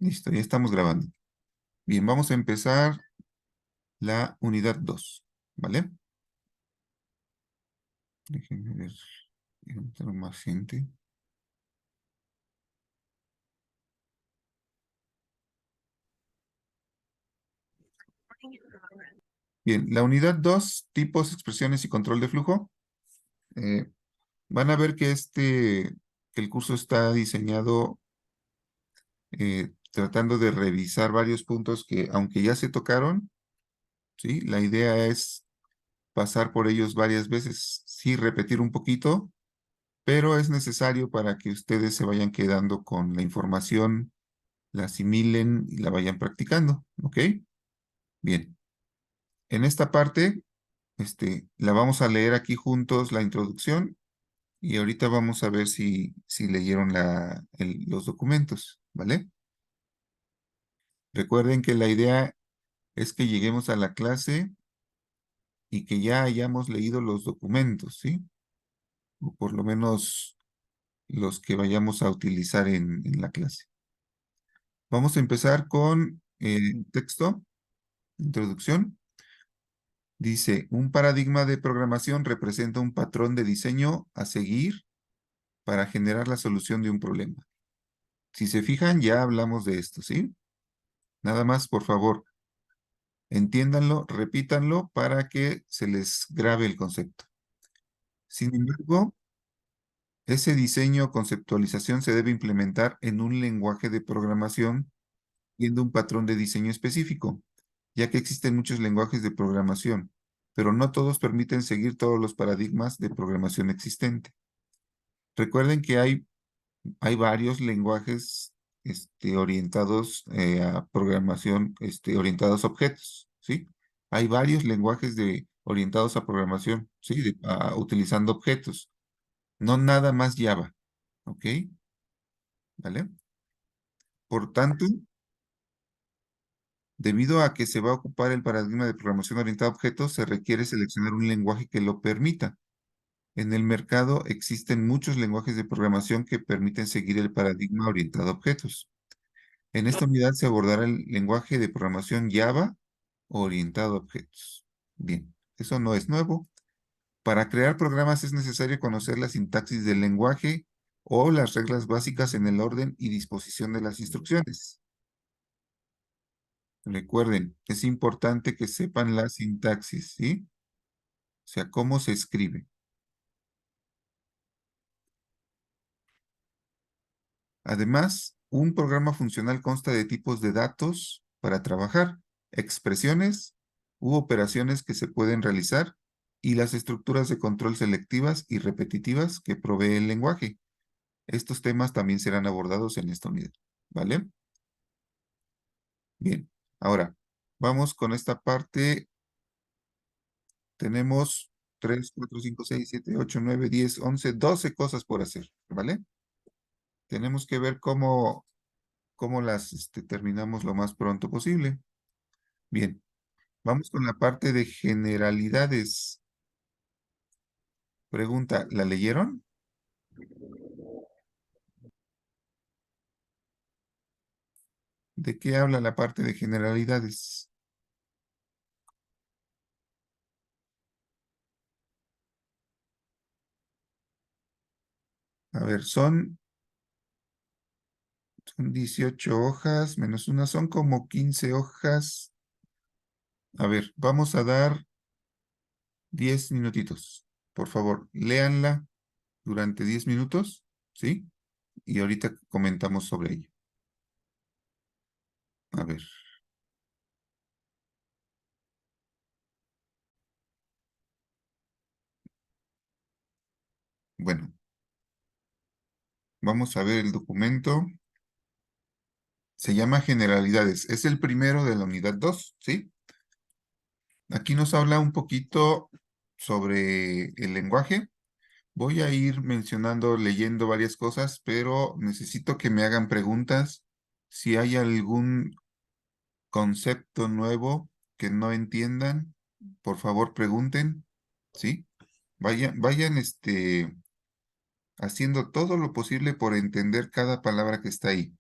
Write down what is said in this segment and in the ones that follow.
Listo, ya estamos grabando. Bien, vamos a empezar la unidad 2, ¿vale? Déjenme ver, entrar más gente. Bien, la unidad 2, tipos, expresiones y control de flujo. Eh, Van a ver que el curso está diseñado tratando de revisar varios puntos que, aunque ya se tocaron, ¿sí? La idea es pasar por ellos varias veces, sí, repetir un poquito, pero es necesario para que ustedes se vayan quedando con la información, la asimilen y la vayan practicando, ¿ok? Bien, en esta parte, la vamos a leer aquí juntos la introducción y ahorita vamos a ver si leyeron los documentos, ¿vale? Recuerden que la idea es que lleguemos a la clase y que ya hayamos leído los documentos, ¿sí? O por lo menos los que vayamos a utilizar en la clase. Vamos a empezar con el texto, introducción. Dice, un paradigma de programación representa un patrón de diseño a seguir para generar la solución de un problema. Si se fijan, ya hablamos de esto, ¿sí? Nada más, por favor, entiéndanlo, repítanlo para que se les grabe el concepto. Sin embargo, ese diseño o conceptualización se debe implementar en un lenguaje de programación siguiendo un patrón de diseño específico, ya que existen muchos lenguajes de programación, pero no todos permiten seguir todos los paradigmas de programación existente. Recuerden que hay varios lenguajes orientados a programación, orientados a objetos, ¿sí? Hay varios lenguajes orientados a programación, ¿sí? Utilizando objetos, no nada más Java, ¿ok? ¿Vale? Por tanto, debido a que se va a ocupar el paradigma de programación orientada a objetos, se requiere seleccionar un lenguaje que lo permita. En el mercado existen muchos lenguajes de programación que permiten seguir el paradigma orientado a objetos. En esta unidad se abordará el lenguaje de programación Java orientado a objetos. Bien, eso no es nuevo. Para crear programas es necesario conocer la sintaxis del lenguaje o las reglas básicas en el orden y disposición de las instrucciones. Recuerden, es importante que sepan la sintaxis, ¿sí? O sea, cómo se escribe. Además, un programa funcional consta de tipos de datos para trabajar, expresiones u operaciones que se pueden realizar y las estructuras de control selectivas y repetitivas que provee el lenguaje. Estos temas también serán abordados en esta unidad, ¿vale? Bien, ahora vamos con esta parte. Tenemos 3, 4, 5, 6, 7, 8, 9, 10, 11, 12 cosas por hacer, ¿vale? Tenemos que ver cómo las terminamos lo más pronto posible. Bien, vamos con la parte de generalidades. Pregunta, ¿la leyeron? ¿De qué habla la parte de generalidades? A ver, son 18 hojas, menos una, son como 15 hojas. A ver, vamos a dar 10 minutitos. Por favor, léanla durante 10 minutos, ¿sí? Y ahorita comentamos sobre ello. A ver, bueno, vamos a ver el documento. Se llama Generalidades. Es el primero de la unidad 2, ¿sí? Aquí nos habla un poquito sobre el lenguaje. Voy a ir mencionando, leyendo varias cosas, pero necesito que me hagan preguntas. Si hay algún concepto nuevo que no entiendan, por favor pregunten, ¿sí? Vayan, haciendo todo lo posible por entender cada palabra que está ahí.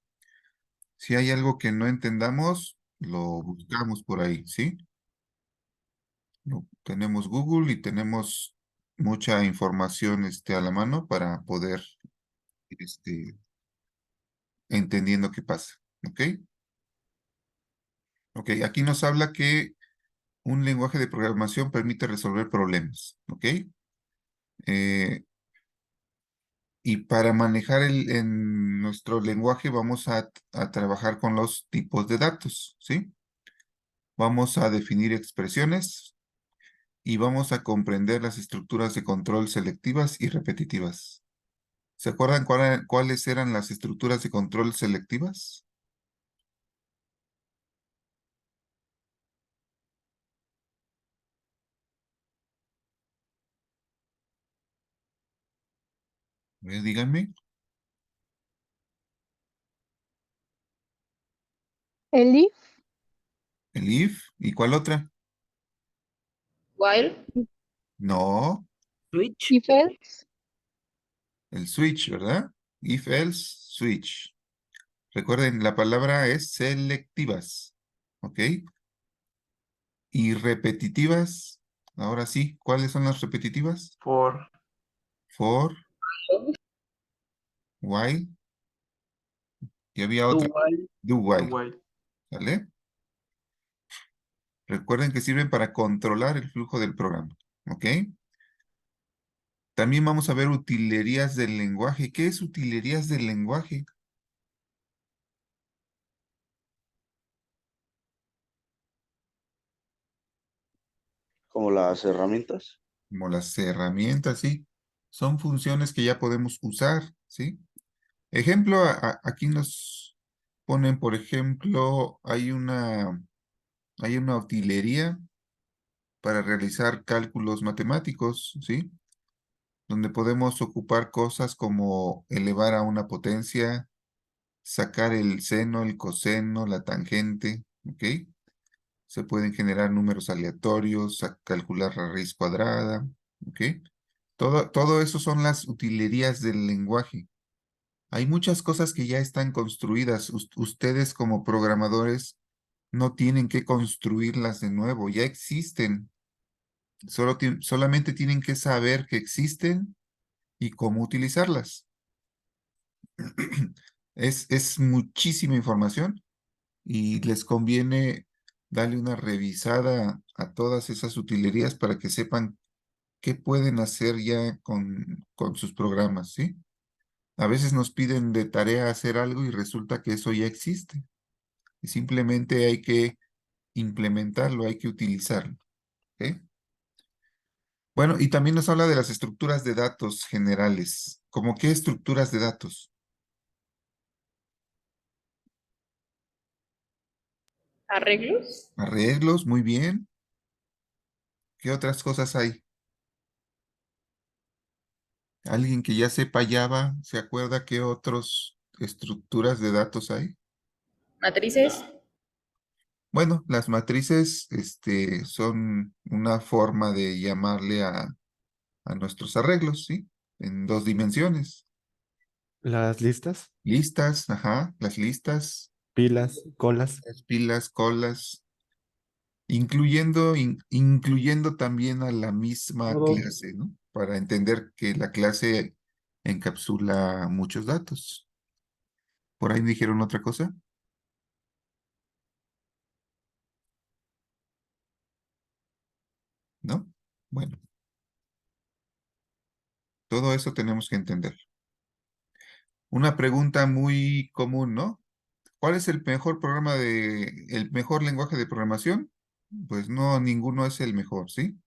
Si hay algo que no entendamos, lo buscamos por ahí, ¿sí? Tenemos Google y tenemos mucha información a la mano para poder ir entendiendo qué pasa. ¿Ok? Ok, aquí nos habla que un lenguaje de programación permite resolver problemas. ¿Ok? Eh, y para manejar en nuestro lenguaje vamos a trabajar con los tipos de datos. ¿Sí? Vamos a definir expresiones y vamos a comprender las estructuras de control selectivas y repetitivas. ¿Se acuerdan cuáles eran las estructuras de control selectivas? A ver, díganme. El if, El if. ¿Y cuál otra? While, No, Switch. if else, el switch, ¿verdad? If, else, switch. Recuerden, la palabra es selectivas. ¿Ok? Y repetitivas. Ahora sí, ¿cuáles son las repetitivas? For. For, while, y había Do otra. while. Do Do while. while. ¿Vale? Recuerden que sirven para controlar el flujo del programa. ¿Ok? También vamos a ver utilerías del lenguaje. ¿Qué es utilerías del lenguaje? Como las herramientas. Como las herramientas, ¿sí? Son funciones que ya podemos usar, ¿sí? Ejemplo, aquí nos ponen, por ejemplo, hay una utilería para realizar cálculos matemáticos, ¿sí? Donde podemos ocupar cosas como elevar a una potencia, sacar el seno, el coseno, la tangente, ¿ok? Se pueden generar números aleatorios, calcular la raíz cuadrada, ¿ok? Todo eso son las utilerías del lenguaje. Hay muchas cosas que ya están construidas. Ustedes como programadores no tienen que construirlas de nuevo, ya existen. Solamente tienen que saber que existen y cómo utilizarlas. Es muchísima información y les conviene darle una revisada a todas esas utilerías para que sepan qué pueden hacer ya con sus programas, ¿sí? A veces nos piden de tarea hacer algo y resulta que eso ya existe. Y simplemente hay que implementarlo, hay que utilizarlo, ¿ok? Bueno, y también nos habla de las estructuras de datos generales. ¿Cómo qué estructuras de datos? arreglos, Arreglos, muy bien. ¿Qué otras cosas hay? ¿Alguien que ya sepa Java se acuerda qué otras estructuras de datos hay? matrices, Bueno, las matrices, son una forma de llamarle a nuestros arreglos, ¿sí? En dos dimensiones. Las listas, Listas, ajá, las listas, pilas, colas. las pilas, colas, incluyendo también a la misma Todo. clase, ¿no? Para entender que la clase encapsula muchos datos. ¿Por ahí me dijeron otra cosa? ¿No? Bueno, todo eso tenemos que entender. Una pregunta muy común, ¿no? ¿Cuál es el mejor lenguaje de programación? Pues no, ninguno es el mejor, ¿sí?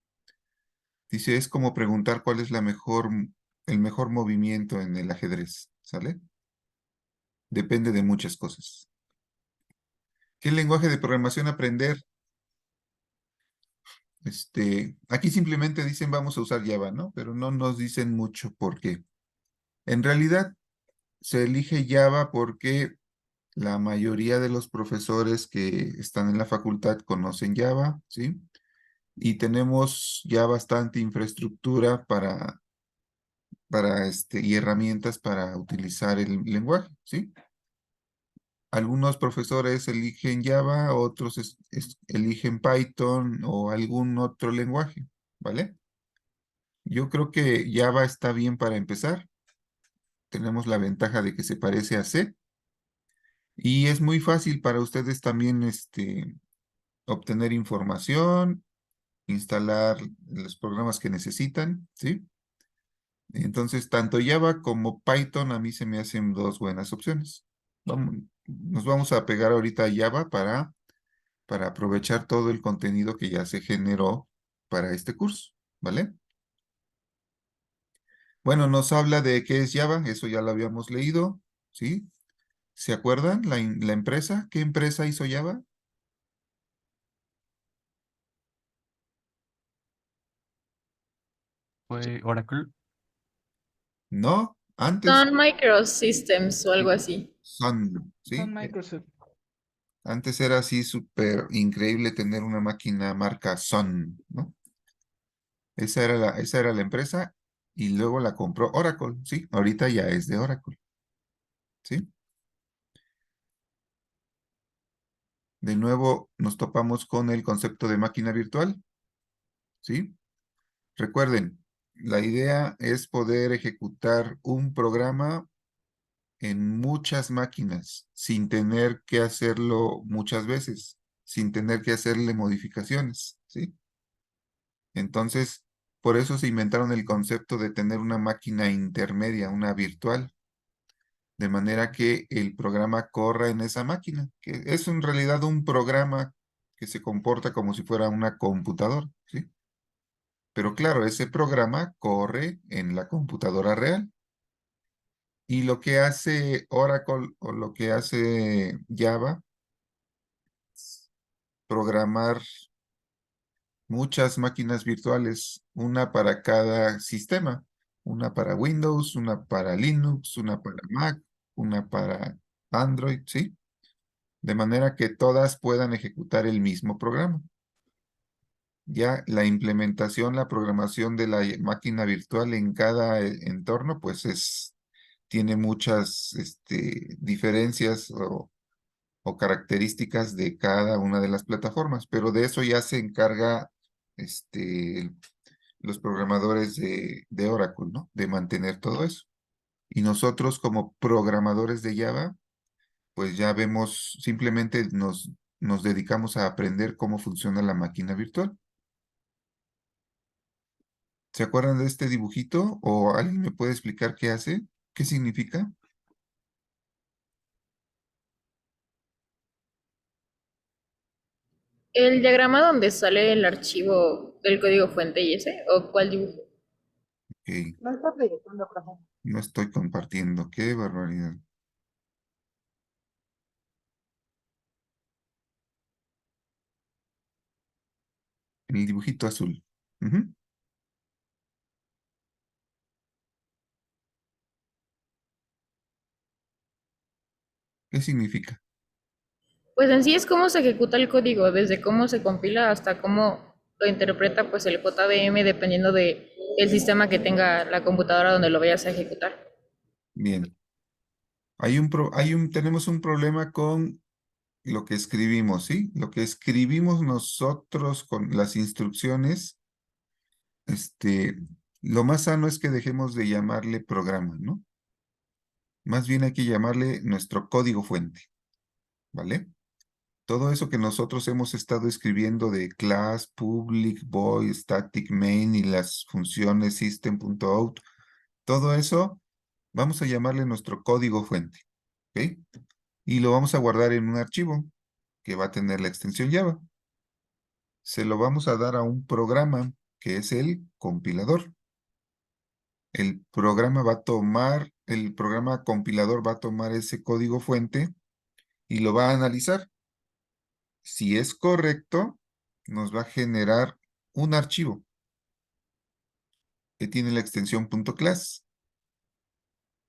Dice, es como preguntar cuál es el mejor movimiento en el ajedrez, ¿sale? Depende de muchas cosas. ¿Qué lenguaje de programación aprender? Aquí simplemente dicen vamos a usar Java, ¿no? Pero no nos dicen mucho por qué. En realidad, se elige Java porque la mayoría de los profesores que están en la facultad conocen Java, ¿sí? Y tenemos ya bastante infraestructura y herramientas para utilizar el lenguaje, ¿sí? Algunos profesores eligen Java, otros eligen Python o algún otro lenguaje, ¿vale? Yo creo que Java está bien para empezar. Tenemos la ventaja de que se parece a C y es muy fácil para ustedes también obtener información, instalar los programas que necesitan, ¿sí? Entonces, tanto Java como Python a mí se me hacen dos buenas opciones. Nos vamos a pegar ahorita a Java para aprovechar todo el contenido que ya se generó para este curso, ¿vale? Bueno, nos habla de qué es Java, eso ya lo habíamos leído, ¿sí? ¿Se acuerdan? La empresa, ¿qué empresa hizo Java? Fue Oracle. No, antes Son Microsystems o algo así. Sun, Son ¿sí? Microsoft. Antes era así súper increíble tener una máquina marca Sun, ¿no? Esa era la empresa y luego la compró Oracle, ¿sí? Ahorita ya es de Oracle, ¿sí? De nuevo nos topamos con el concepto de máquina virtual, ¿sí? Recuerden, la idea es poder ejecutar un programa en muchas máquinas sin tener que hacerlo muchas veces, sin tener que hacerle modificaciones, ¿sí? Entonces, por eso se inventaron el concepto de tener una máquina intermedia, una virtual, de manera que el programa corra en esa máquina, que es en realidad un programa que se comporta como si fuera una computadora, ¿sí? Pero claro, ese programa corre en la computadora real. Y lo que hace Oracle o lo que hace Java, programar muchas máquinas virtuales, una para cada sistema, una para Windows, una para Linux, una para Mac, una para Android, ¿sí? De manera que todas puedan ejecutar el mismo programa. Ya la implementación, la programación de la máquina virtual en cada entorno, pues tiene muchas diferencias o características de cada una de las plataformas, pero de eso ya se encarga los programadores de Oracle, ¿no? De mantener todo eso. Y nosotros como programadores de Java, pues ya vemos, simplemente nos dedicamos a aprender cómo funciona la máquina virtual. ¿Se acuerdan de este dibujito? ¿O alguien me puede explicar qué hace? ¿Qué significa? El diagrama donde sale el archivo del código fuente y ese, ¿o cuál dibujo? Ok, No está proyectando, profe. no estoy compartiendo. ¡Qué barbaridad! El dibujito azul. Ujú. ¿Qué significa? Pues en sí es cómo se ejecuta el código, desde cómo se compila hasta cómo lo interpreta pues el JVM dependiendo de el sistema que tenga la computadora donde lo vayas a ejecutar. Bien. Tenemos un problema con lo que escribimos, ¿sí? Lo que escribimos nosotros con las instrucciones, este, lo más sano es que dejemos de llamarle programa, ¿no? Más bien hay que llamarle nuestro código fuente, ¿vale? Todo eso que nosotros hemos estado escribiendo de class, public, void, static main y las funciones system.out, todo eso vamos a llamarle nuestro código fuente, ¿ok? Y lo vamos a guardar en un archivo que va a tener la extensión Java. Se lo vamos a dar a un programa que es el compilador. El programa compilador va a tomar ese código fuente y lo va a analizar. Si es correcto, nos va a generar un archivo que tiene la extensión .class.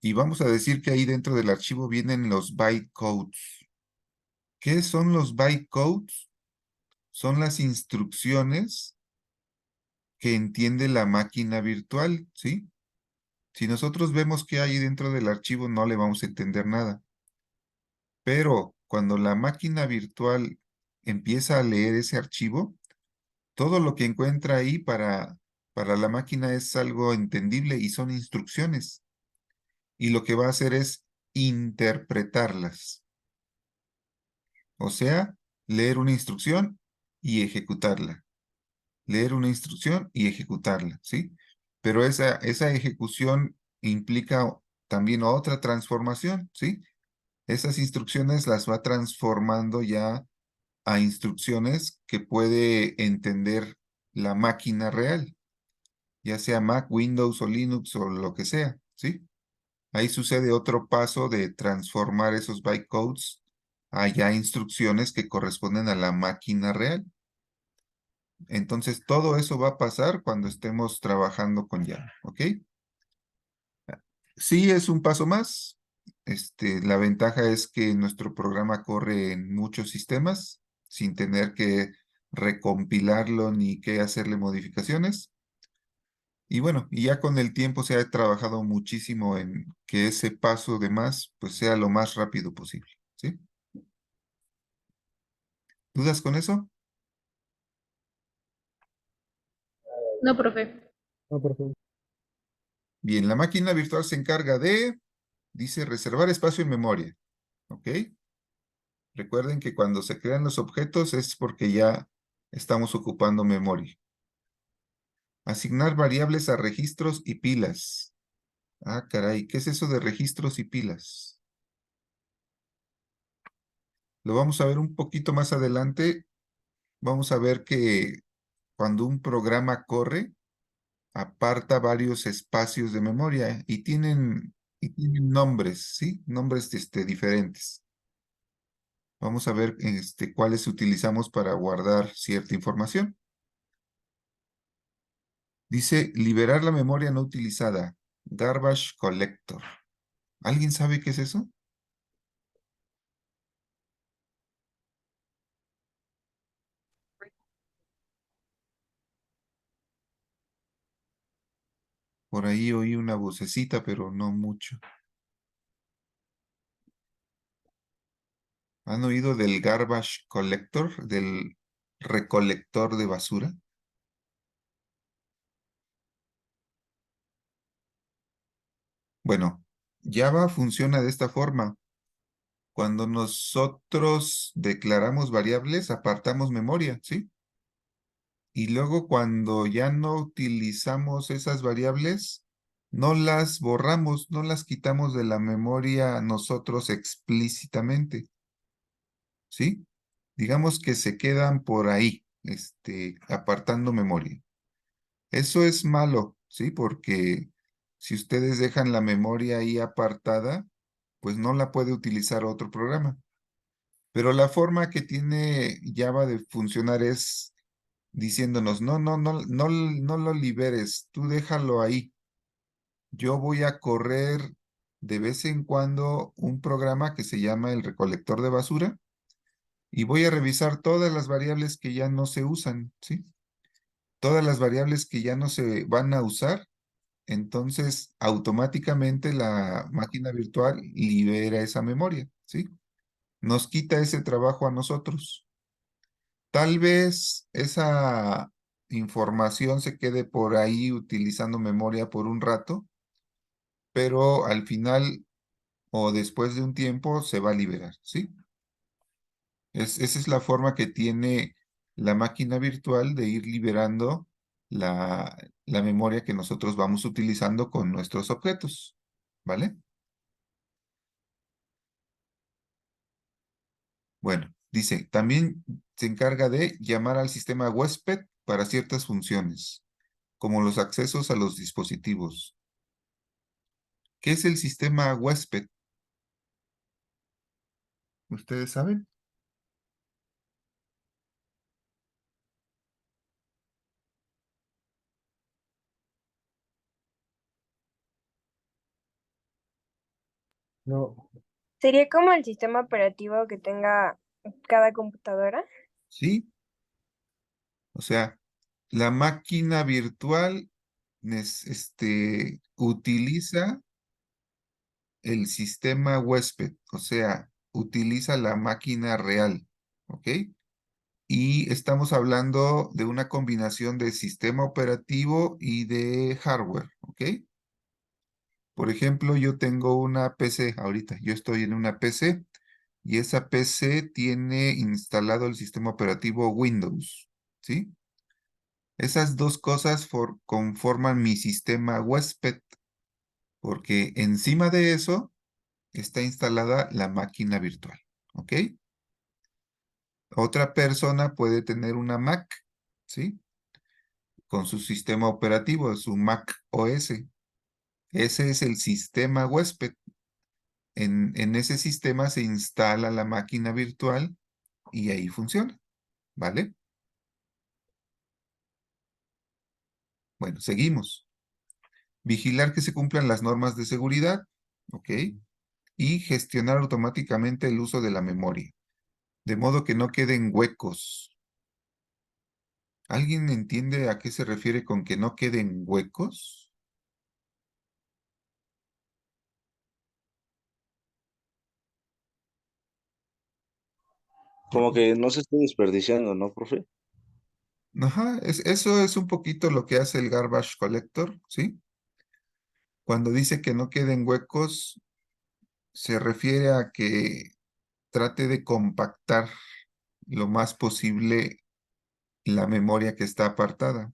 Y vamos a decir que ahí dentro del archivo vienen los bytecodes. ¿Qué son los bytecodes? Son las instrucciones que entiende la máquina virtual, ¿sí? Si nosotros vemos qué hay dentro del archivo, no le vamos a entender nada. Pero cuando la máquina virtual empieza a leer ese archivo, todo lo que encuentra ahí para la máquina es algo entendible y son instrucciones. Y lo que va a hacer es interpretarlas. O sea, leer una instrucción y ejecutarla. Leer una instrucción y ejecutarla, ¿sí? Pero esa ejecución implica también otra transformación, ¿sí? Esas instrucciones las va transformando ya a instrucciones que puede entender la máquina real, ya sea Mac, Windows o Linux o lo que sea, ¿sí? Ahí sucede otro paso de transformar esos bytecodes a ya instrucciones que corresponden a la máquina real. Entonces, todo eso va a pasar cuando estemos trabajando con Java, ¿ok? Sí, es un paso más. La ventaja es que nuestro programa corre en muchos sistemas sin tener que recompilarlo ni que hacerle modificaciones. Y bueno, y ya con el tiempo se ha trabajado muchísimo en que ese paso de más, pues sea lo más rápido posible, ¿sí? ¿Dudas con eso? No, profe. No, por favor. Bien, la máquina virtual se encarga de, dice, reservar espacio en memoria, ¿ok? Recuerden que cuando se crean los objetos es porque ya estamos ocupando memoria. Asignar variables a registros y pilas. Ah, caray, ¿qué es eso de registros y pilas? Lo vamos a ver un poquito más adelante. Vamos a ver que cuando un programa corre, aparta varios espacios de memoria y tienen nombres, ¿sí? Nombres diferentes. Vamos a ver cuáles utilizamos para guardar cierta información. Dice liberar la memoria no utilizada. Garbage collector. ¿Alguien sabe qué es eso? Por ahí oí una vocecita, pero no mucho. ¿Han oído del garbage collector, del recolector de basura? Bueno, Java funciona de esta forma. Cuando nosotros declaramos variables, apartamos memoria, ¿sí? Y luego cuando ya no utilizamos esas variables, no las borramos, no las quitamos de la memoria nosotros explícitamente, ¿sí? Digamos que se quedan por ahí, apartando memoria. Eso es malo, ¿sí? Porque si ustedes dejan la memoria ahí apartada, pues no la puede utilizar otro programa. Pero la forma que tiene Java de funcionar es diciéndonos, no, no, no, no, no lo liberes, tú déjalo ahí. Yo voy a correr de vez en cuando un programa que se llama el recolector de basura y voy a revisar todas las variables que ya no se usan, ¿sí? Todas las variables que ya no se van a usar, entonces automáticamente la máquina virtual libera esa memoria, ¿sí? Nos quita ese trabajo a nosotros. Tal vez esa información se quede por ahí utilizando memoria por un rato, pero al final o después de un tiempo se va a liberar, ¿sí? Esa es la forma que tiene la máquina virtual de ir liberando la memoria que nosotros vamos utilizando con nuestros objetos, ¿vale? Bueno, dice, también se encarga de llamar al sistema huésped para ciertas funciones, como los accesos a los dispositivos. ¿Qué es el sistema huésped? ¿Ustedes saben? No, Sería como el sistema operativo que tenga cada computadora. Sí, o sea, la máquina virtual utiliza el sistema huésped, o sea, utiliza la máquina real, ¿ok? Y estamos hablando de una combinación de sistema operativo y de hardware, ¿ok? Por ejemplo, yo tengo una PC ahorita, yo estoy en una PC y esa PC tiene instalado el sistema operativo Windows, ¿sí? Esas dos cosas conforman mi sistema huésped, porque encima de eso está instalada la máquina virtual, ¿ok? Otra persona puede tener una Mac, ¿sí? Con su sistema operativo, su Mac OS. Ese es el sistema huésped. En ese sistema se instala la máquina virtual y ahí funciona, ¿vale? Bueno, seguimos. Vigilar que se cumplan las normas de seguridad, ¿ok? Y gestionar automáticamente el uso de la memoria, de modo que no queden huecos. ¿Alguien entiende a qué se refiere con que no queden huecos? Como que no se esté desperdiciando, ¿no, profe? Ajá, eso es un poquito lo que hace el garbage collector, ¿sí? Cuando dice que no queden huecos, se refiere a que trate de compactar lo más posible la memoria que está apartada.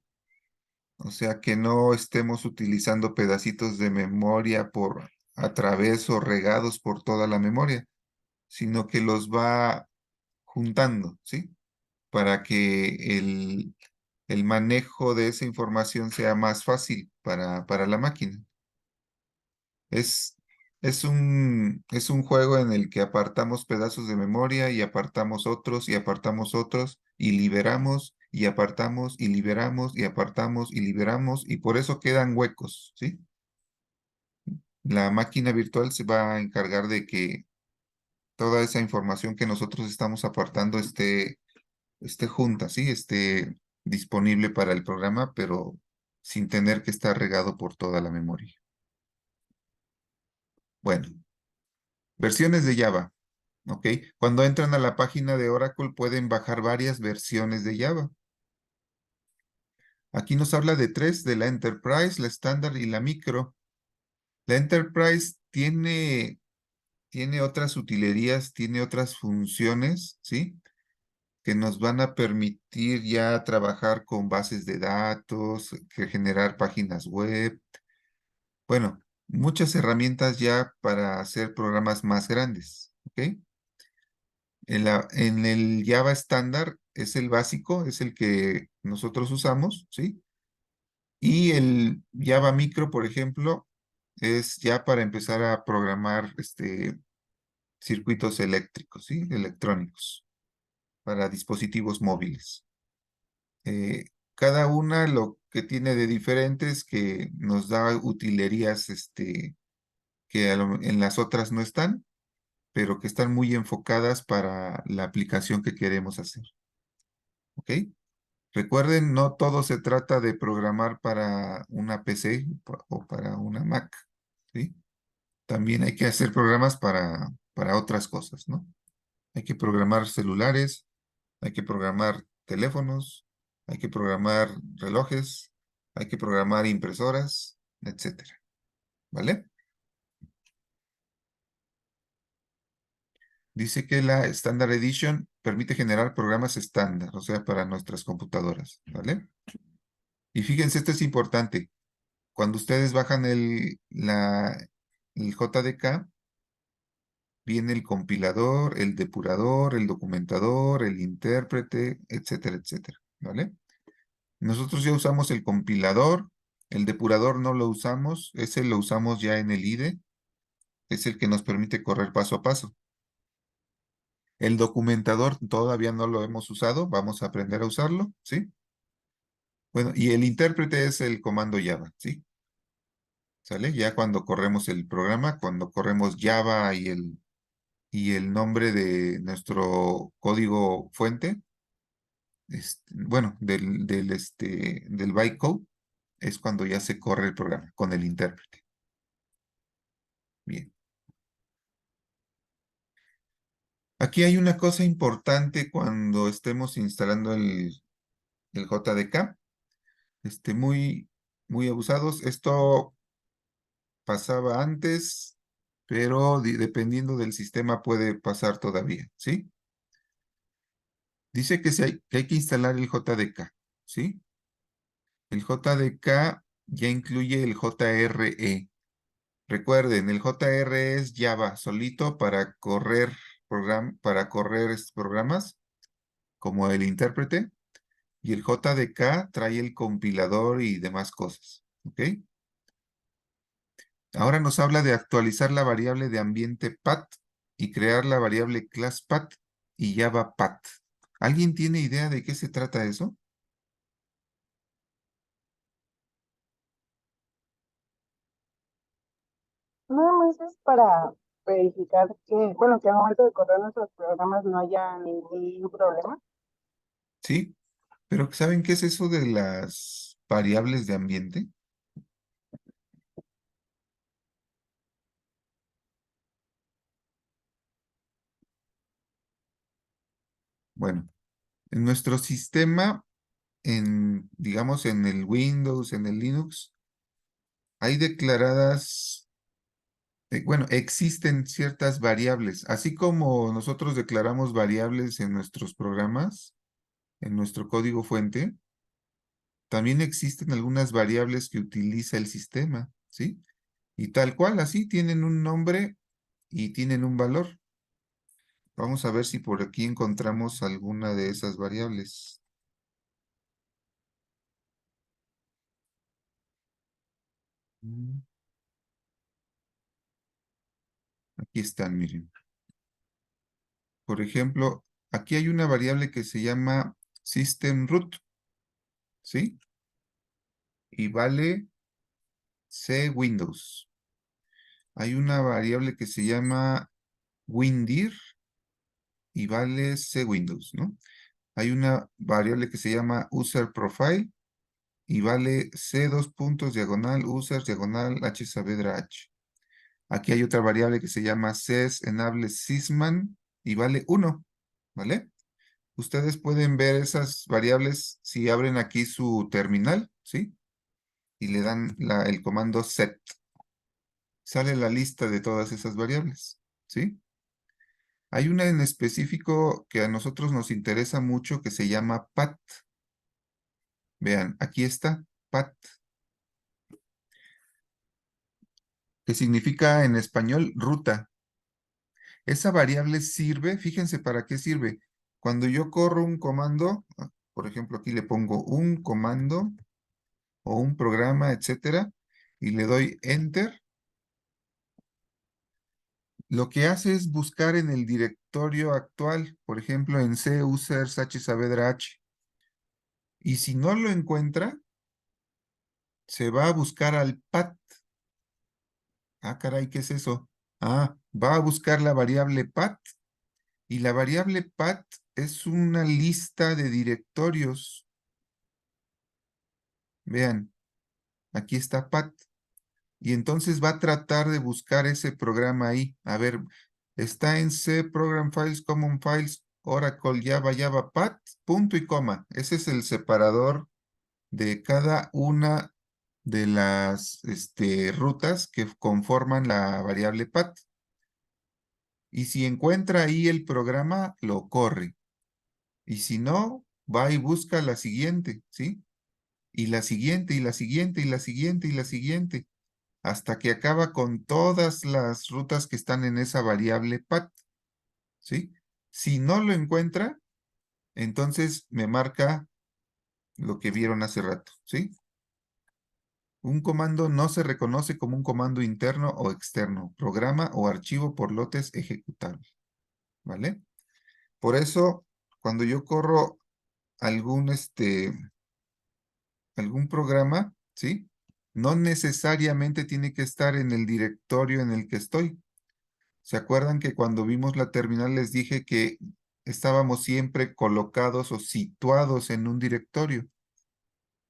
O sea, que no estemos utilizando pedacitos de memoria por a través o regados por toda la memoria, sino que los va juntando, ¿sí? Para que el manejo de esa información sea más fácil para la máquina. Es, es un juego en el que apartamos pedazos de memoria y apartamos otros y apartamos otros y liberamos y apartamos y liberamos y apartamos y liberamos y por eso quedan huecos, ¿sí? La máquina virtual se va a encargar de que toda esa información que nosotros estamos apartando esté junta, ¿sí? Esté disponible para el programa, pero sin tener que estar regado por toda la memoria. Bueno, versiones de Java. ¿Ok? Cuando entran a la página de Oracle pueden bajar varias versiones de Java. Aquí nos habla de tres, de la Enterprise, la estándar y la micro. La Enterprise tiene otras utilerías, tiene otras funciones, ¿sí? Que nos van a permitir ya trabajar con bases de datos, que generar páginas web. Bueno, muchas herramientas ya para hacer programas más grandes, ¿ok? En el Java estándar es el básico, es el que nosotros usamos, ¿sí? Y el Java micro, por ejemplo, es ya para empezar a programar circuitos eléctricos, ¿sí? Electrónicos para dispositivos móviles. Cada una lo que tiene de diferente es que nos da utilerías que en las otras no están, pero que están muy enfocadas para la aplicación que queremos hacer. ¿Ok? Recuerden, no todo se trata de programar para una PC o para una Mac, ¿sí? También hay que hacer programas para otras cosas, ¿no? Hay que programar celulares, hay que programar teléfonos, hay que programar relojes, hay que programar impresoras, etcétera, ¿vale? Dice que la Standard Edition permite generar programas estándar, o sea, para nuestras computadoras, ¿vale? Y fíjense, esto es importante. Cuando ustedes bajan el JDK, viene el compilador, el depurador, el documentador, el intérprete, etcétera, etcétera, ¿vale? Nosotros ya usamos el compilador, el depurador no lo usamos, ese lo usamos ya en el IDE, es el que nos permite correr paso a paso. El documentador todavía no lo hemos usado, vamos a aprender a usarlo, ¿sí? Bueno, y el intérprete es el comando Java, ¿sí? ¿Sale? Ya cuando corremos el programa, cuando corremos Java y el nombre de nuestro código fuente, bueno, del bytecode, es cuando ya se corre el programa con el intérprete. Bien. Aquí hay una cosa importante cuando estemos instalando el JDK. Muy, muy abusados. Esto pasaba antes, pero dependiendo del sistema puede pasar todavía, ¿sí? Dice que hay que instalar el JDK, ¿sí? El JDK ya incluye el JRE. Recuerden, el JRE es Java solito para correr programas como el intérprete, y el JDK trae el compilador y demás cosas, ¿ok? Ahora nos habla de actualizar la variable de ambiente path y crear la variable class path y Java path. ¿Alguien tiene idea de qué se trata eso? Nada más es para verificar que, bueno, que al momento de correr nuestros programas no haya ningún problema. Sí, pero ¿saben qué es eso de las variables de ambiente? Bueno, en nuestro sistema, digamos, en el Windows, en el Linux, hay declaradas, bueno, existen ciertas variables, así como nosotros declaramos variables en nuestros programas, en nuestro código fuente, también existen algunas variables que utiliza el sistema, ¿sí? Y tal cual, así tienen un nombre y tienen un valor. Vamos a ver si por aquí encontramos alguna de esas variables. Aquí están, miren. Por ejemplo, aquí hay una variable que se llama system root, ¿sí? Y vale C Windows. Hay una variable que se llama windir y vale C Windows, ¿no? Hay una variable que se llama user profile y vale C dos puntos diagonal user diagonal H Saavedra H. Aquí hay otra variable que se llama ses enable sysman y vale 1, ¿vale? Ustedes pueden ver esas variables si abren aquí su terminal, ¿sí? Y le dan el comando set. Sale la lista de todas esas variables, ¿sí? Hay una en específico que a nosotros nos interesa mucho que se llama path. Vean, aquí está, path, que significa en español ruta. Esa variable sirve, fíjense para qué sirve. Cuando yo corro un comando, por ejemplo, aquí le pongo un comando o un programa, etcétera, y le doy enter, lo que hace es buscar en el directorio actual, por ejemplo, en C users H Saavedra H. Y si no lo encuentra, se va a buscar al path. Ah, caray, ¿qué es eso? Ah, va a buscar la variable path. Y la variable path es una lista de directorios. Vean, aquí está path. Y entonces va a tratar de buscar ese programa ahí. A ver, está en C, Program Files, Common Files, Oracle, Java, Java, Path, punto y coma. Ese es el separador de cada una de las rutas que conforman la variable path. Y si encuentra ahí el programa, lo corre. Y si no, va y busca la siguiente, ¿sí? Y la siguiente, y la siguiente, y la siguiente, y la siguiente, hasta que acaba con todas las rutas que están en esa variable path, ¿sí? Si no lo encuentra, entonces me marca lo que vieron hace rato, ¿sí? Un comando no se reconoce como un comando interno o externo, programa o archivo por lotes ejecutable, ¿vale? Por eso, cuando yo corro algún, algún programa, ¿sí? No necesariamente tiene que estar en el directorio en el que estoy. ¿Se acuerdan que cuando vimos la terminal les dije que estábamos siempre colocados o situados en un directorio?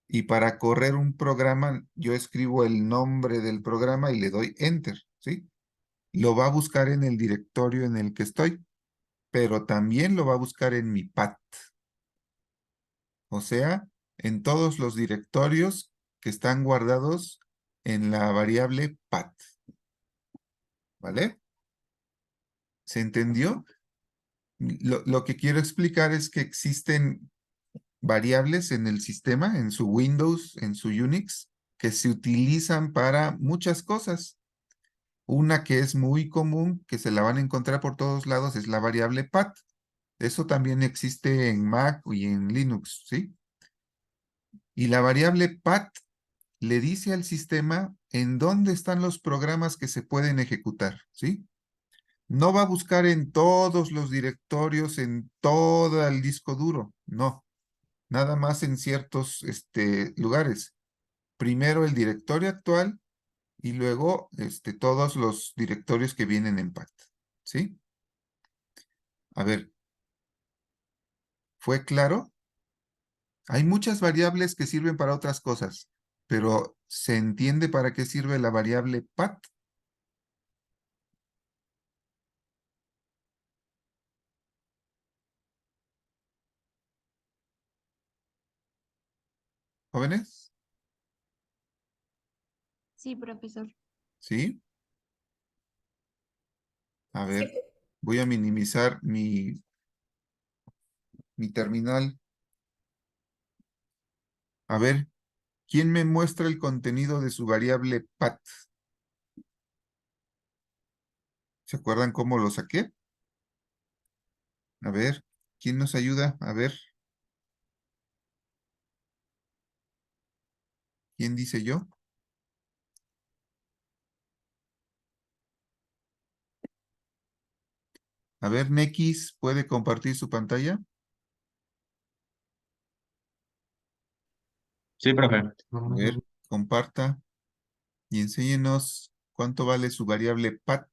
Y para correr un programa, yo escribo el nombre del programa y le doy Enter, ¿sí? Lo va a buscar en el directorio en el que estoy, pero también lo va a buscar en mi path. O sea, en todos los directorios que están guardados en la variable path. ¿Vale? ¿Se entendió? Lo que quiero explicar es que existen variables en el sistema, en su Windows, en su Unix, que se utilizan para muchas cosas. Una que es muy común, que se la van a encontrar por todos lados, es la variable path. Eso también existe en Mac y en Linux, ¿sí? Y la variable path le dice al sistema en dónde están los programas que se pueden ejecutar, ¿sí? No va a buscar en todos los directorios, en todo el disco duro, no. Nada más en ciertos lugares. Primero el directorio actual y luego todos los directorios que vienen en path, ¿sí? A ver, ¿fue claro? Hay muchas variables que sirven para otras cosas, pero ¿se entiende para qué sirve la variable path? ¿Jóvenes? Sí, profesor. ¿Sí? A Sí. ver, voy a minimizar mi terminal. A ver, ¿quién me muestra el contenido de su variable path? ¿Se acuerdan cómo lo saqué? A ver, ¿quién nos ayuda? A ver, ¿quién dice yo? A ver, Nex, ¿puede compartir su pantalla? Sí, profe. A ver, comparta y enséñenos cuánto vale su variable path.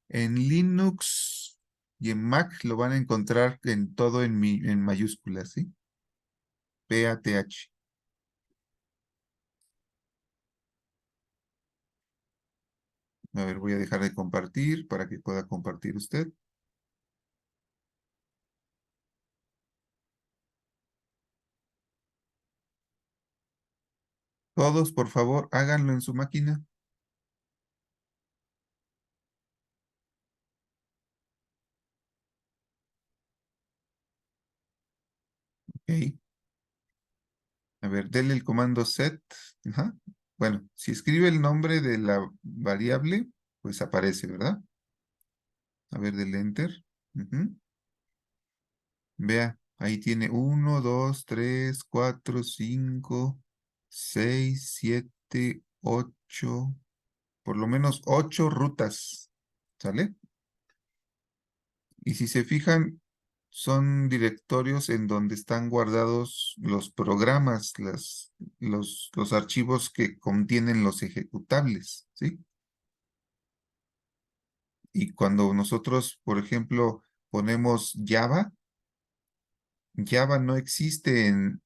En Linux y en Mac lo van a encontrar en todo en mayúsculas, ¿sí? PATH. A ver, voy a dejar de compartir para que pueda compartir usted. Todos, por favor, háganlo en su máquina. Ok. A ver, denle el comando set. Ajá. Bueno, si escribe el nombre de la variable, pues aparece, ¿verdad? A ver, del enter. Ujú. Vea, ahí tiene 1, 2, 3, 4, 5, 6, 7, 8, por lo menos 8 rutas. ¿Sale? Y si se fijan, son directorios en donde están guardados los programas, los archivos que contienen los ejecutables, ¿sí? Y cuando nosotros, por ejemplo, ponemos Java, Java no existe en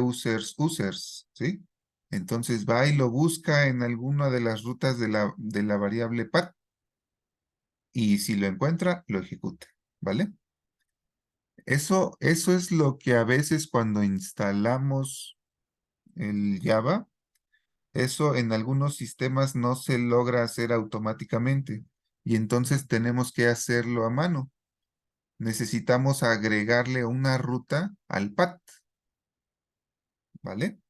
users, ¿sí? Entonces va y lo busca en alguna de las rutas de la variable path y si lo encuentra, lo ejecuta, ¿vale? Eso es lo que a veces cuando instalamos el Java, eso en algunos sistemas no se logra hacer automáticamente y entonces tenemos que hacerlo a mano. Necesitamos agregarle una ruta al path, ¿vale?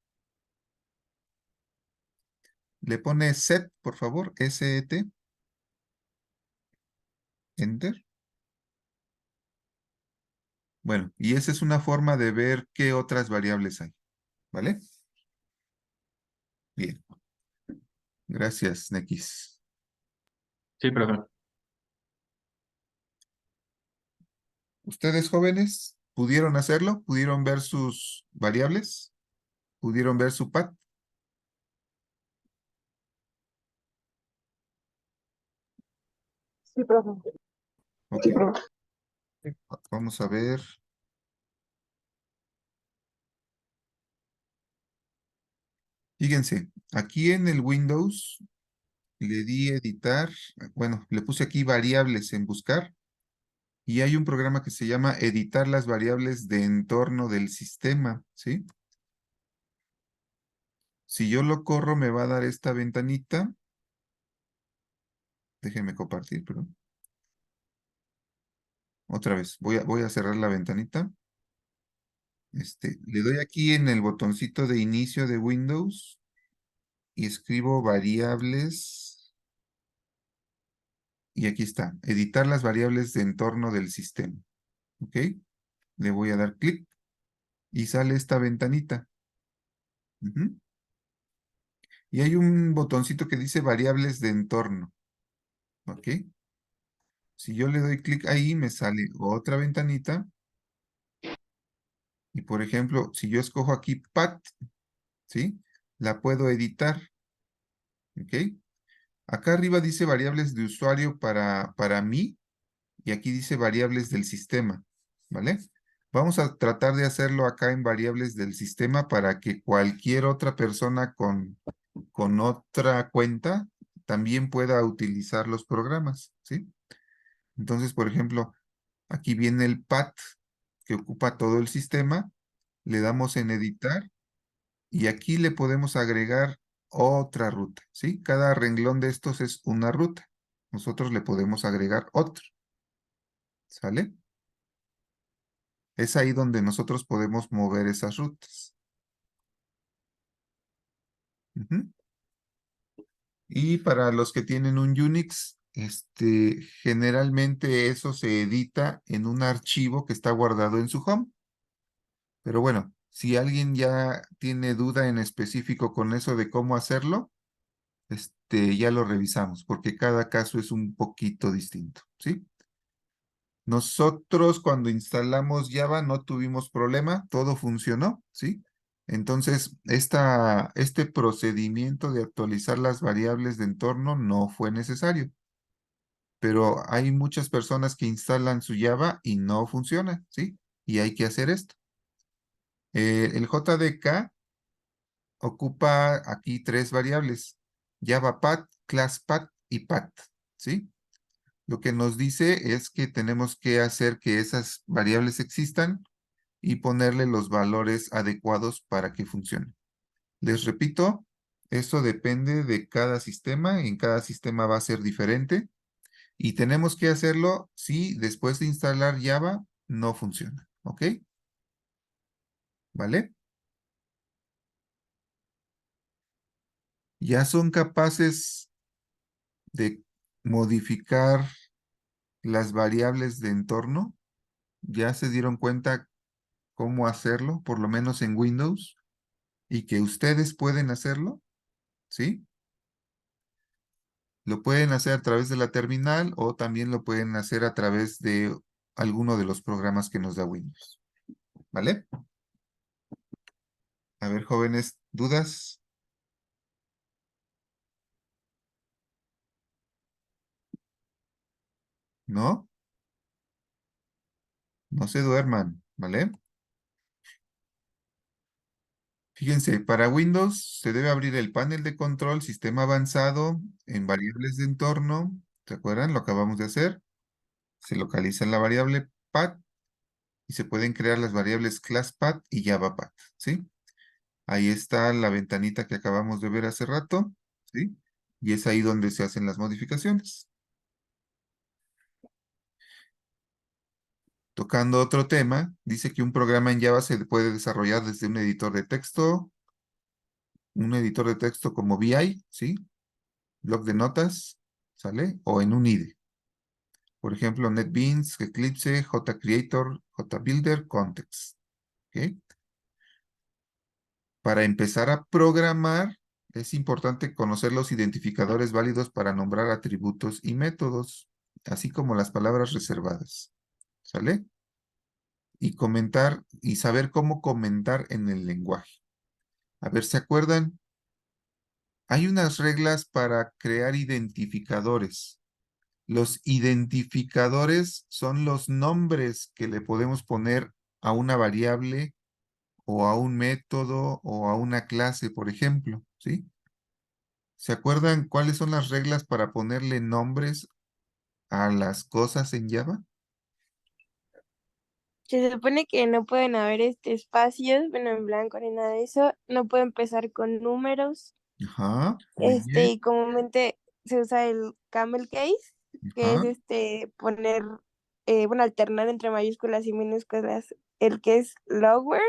Le pone set, por favor, SET, enter. Bueno, y esa es una forma de ver qué otras variables hay, ¿vale? Bien. Gracias, Nex. Sí, profe. ¿Ustedes jóvenes pudieron hacerlo? ¿Pudieron ver sus variables? ¿Pudieron ver su path? Sí, profe. Ok, vamos a ver. Fíjense, aquí en el Windows le di editar, bueno, le puse aquí variables en buscar y hay un programa que se llama editar las variables de entorno del sistema, ¿sí? Si yo lo corro me va a dar esta ventanita. Déjenme compartir, perdón. Otra vez, voy a cerrar la ventanita. Le doy aquí en el botoncito de inicio de Windows y escribo variables. Y aquí está, editar las variables de entorno del sistema. ¿Ok? Le voy a dar clic y sale esta ventanita. Ujú. Y hay un botoncito que dice variables de entorno. ¿Ok? Si yo le doy clic ahí, me sale otra ventanita. Y por ejemplo, si yo escojo aquí path, ¿sí? La puedo editar. ¿Ok? Acá arriba dice variables de usuario para mí y aquí dice variables del sistema, ¿vale? Vamos a tratar de hacerlo acá en variables del sistema para que cualquier otra persona con otra cuenta también pueda utilizar los programas, ¿sí? Entonces, por ejemplo, aquí viene el path que ocupa todo el sistema, le damos en editar y aquí le podemos agregar otra ruta, ¿sí? Cada renglón de estos es una ruta. Nosotros le podemos agregar otro, ¿sale? Es ahí donde nosotros podemos mover esas rutas. Ujú. Y para los que tienen un Unix, generalmente eso se edita en un archivo que está guardado en su home. Pero bueno, si alguien ya tiene duda en específico con eso de cómo hacerlo, ya lo revisamos, porque cada caso es un poquito distinto, ¿sí? Nosotros cuando instalamos Java no tuvimos problema, todo funcionó, ¿sí? Entonces, este procedimiento de actualizar las variables de entorno no fue necesario, pero hay muchas personas que instalan su Java y no funciona, ¿sí? Y hay que hacer esto. El JDK ocupa aquí tres variables, JavaPath, ClassPath y Path, ¿sí? Lo que nos dice es que tenemos que hacer que esas variables existan y ponerle los valores adecuados para que funcione. Les repito, eso depende de cada sistema, en cada sistema va a ser diferente y tenemos que hacerlo si después de instalar Java no funciona, ¿ok? ¿Vale? Ya son capaces de modificar las variables de entorno, ya se dieron cuenta cómo hacerlo, por lo menos en Windows, y que ustedes pueden hacerlo, ¿sí? Lo pueden hacer a través de la terminal o también lo pueden hacer a través de alguno de los programas que nos da Windows, ¿vale? A ver, jóvenes, ¿dudas? ¿No? No se duerman, ¿vale? Fíjense, para Windows se debe abrir el panel de control, sistema avanzado, en variables de entorno. ¿Se acuerdan? Lo acabamos de hacer. Se localiza la variable path y se pueden crear las variables classPath y JavaPath, ¿sí? Ahí está la ventanita que acabamos de ver hace rato, ¿sí? Y es ahí donde se hacen las modificaciones. Tocando otro tema, dice que un programa en Java se puede desarrollar desde un editor de texto como VI, ¿sí? Bloc de notas, ¿sale? O en un IDE. Por ejemplo, NetBeans, Eclipse, JCreator, JBuilder, Context. ¿Ok? Para empezar a programar, es importante conocer los identificadores válidos para nombrar atributos y métodos, así como las palabras reservadas. ¿Sale? Y comentar y saber cómo comentar en el lenguaje. A ver, ¿se acuerdan? Hay unas reglas para crear identificadores. Los identificadores son los nombres que le podemos poner a una variable o a un método o a una clase, por ejemplo, ¿sí? ¿Se acuerdan cuáles son las reglas para ponerle nombres a las cosas en Java? Se supone que no pueden haber espacios, bueno, en blanco ni nada de eso. No puede empezar con números. Ajá, muy bien. Y comúnmente se usa el camel case, que es Ajá. poner, bueno, alternar entre mayúsculas y minúsculas. El que es lower,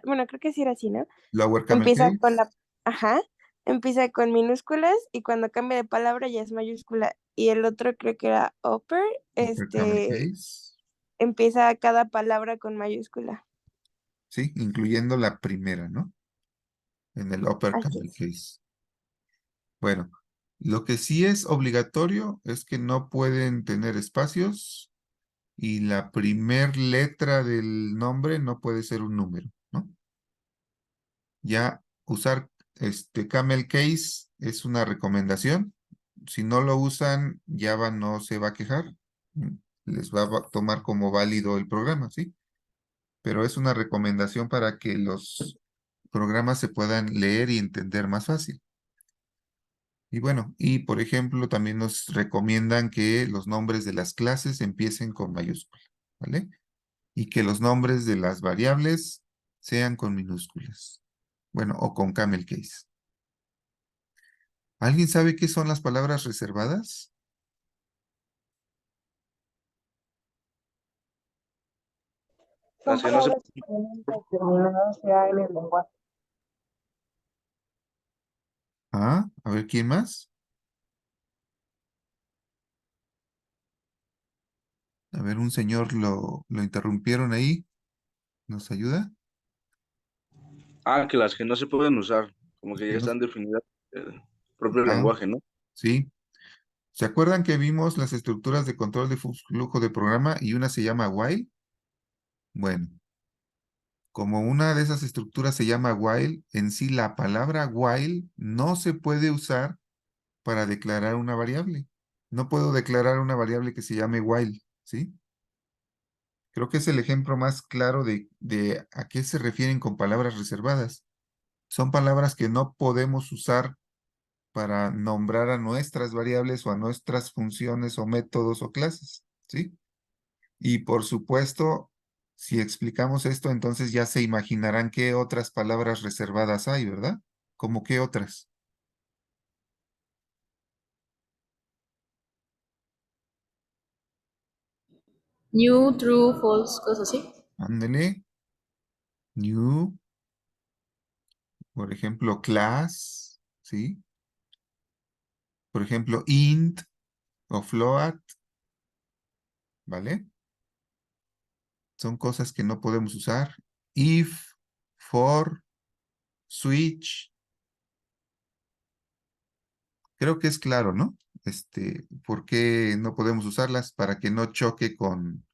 bueno, creo que sí era así, ¿no? Lower camel Empieza con case, ajá, empieza con minúsculas y cuando cambia de palabra ya es mayúscula. Y el otro creo que era upper, upper camel case, empieza cada palabra con mayúscula. sí, incluyendo la primera, ¿no? En el upper Así camel es. case. Bueno, lo que sí es obligatorio es que no pueden tener espacios y la primer letra del nombre no puede ser un número, ¿no? Ya usar camel case es una recomendación. Si no lo usan, Java no se va a quejar. Les va a tomar como válido el programa, ¿sí? Pero es una recomendación para que los programas se puedan leer y entender más fácil. Y bueno, y por ejemplo, también nos recomiendan que los nombres de las clases empiecen con mayúscula, ¿vale? Y que los nombres de las variables sean con minúsculas. Bueno, o con camel case. ¿Alguien sabe qué son las palabras reservadas? Son Las que no se... palabras que tienen determinados ya en el lenguaje. Ah, a ver, ¿quién más? A ver, un señor lo interrumpieron ahí. ¿Nos ayuda? Que las que no se pueden usar, como que Que ya no- están definidas el propio Ah, lenguaje, ¿no? sí. ¿Se acuerdan que vimos las estructuras de control de flujo de programa y una se llama while? Bueno, como una de esas estructuras se llama while, en sí la palabra while no se puede usar para declarar una variable. No puedo declarar una variable que se llame while, ¿sí? Creo que es el ejemplo más claro de a qué se refieren con palabras reservadas. Son palabras que no podemos usar para nombrar a nuestras variables o a nuestras funciones o métodos o clases, ¿sí? Y por supuesto, si explicamos esto, entonces ya se imaginarán qué otras palabras reservadas hay, ¿verdad? ¿Cómo qué otras? New, true, false, cosas así. Ándele, new, por ejemplo, class, ¿sí? Por ejemplo, int o float, ¿vale? Son cosas que no podemos usar. If, for, switch. Creo que es claro, ¿no? ¿Por qué no podemos usarlas? Para que no choque con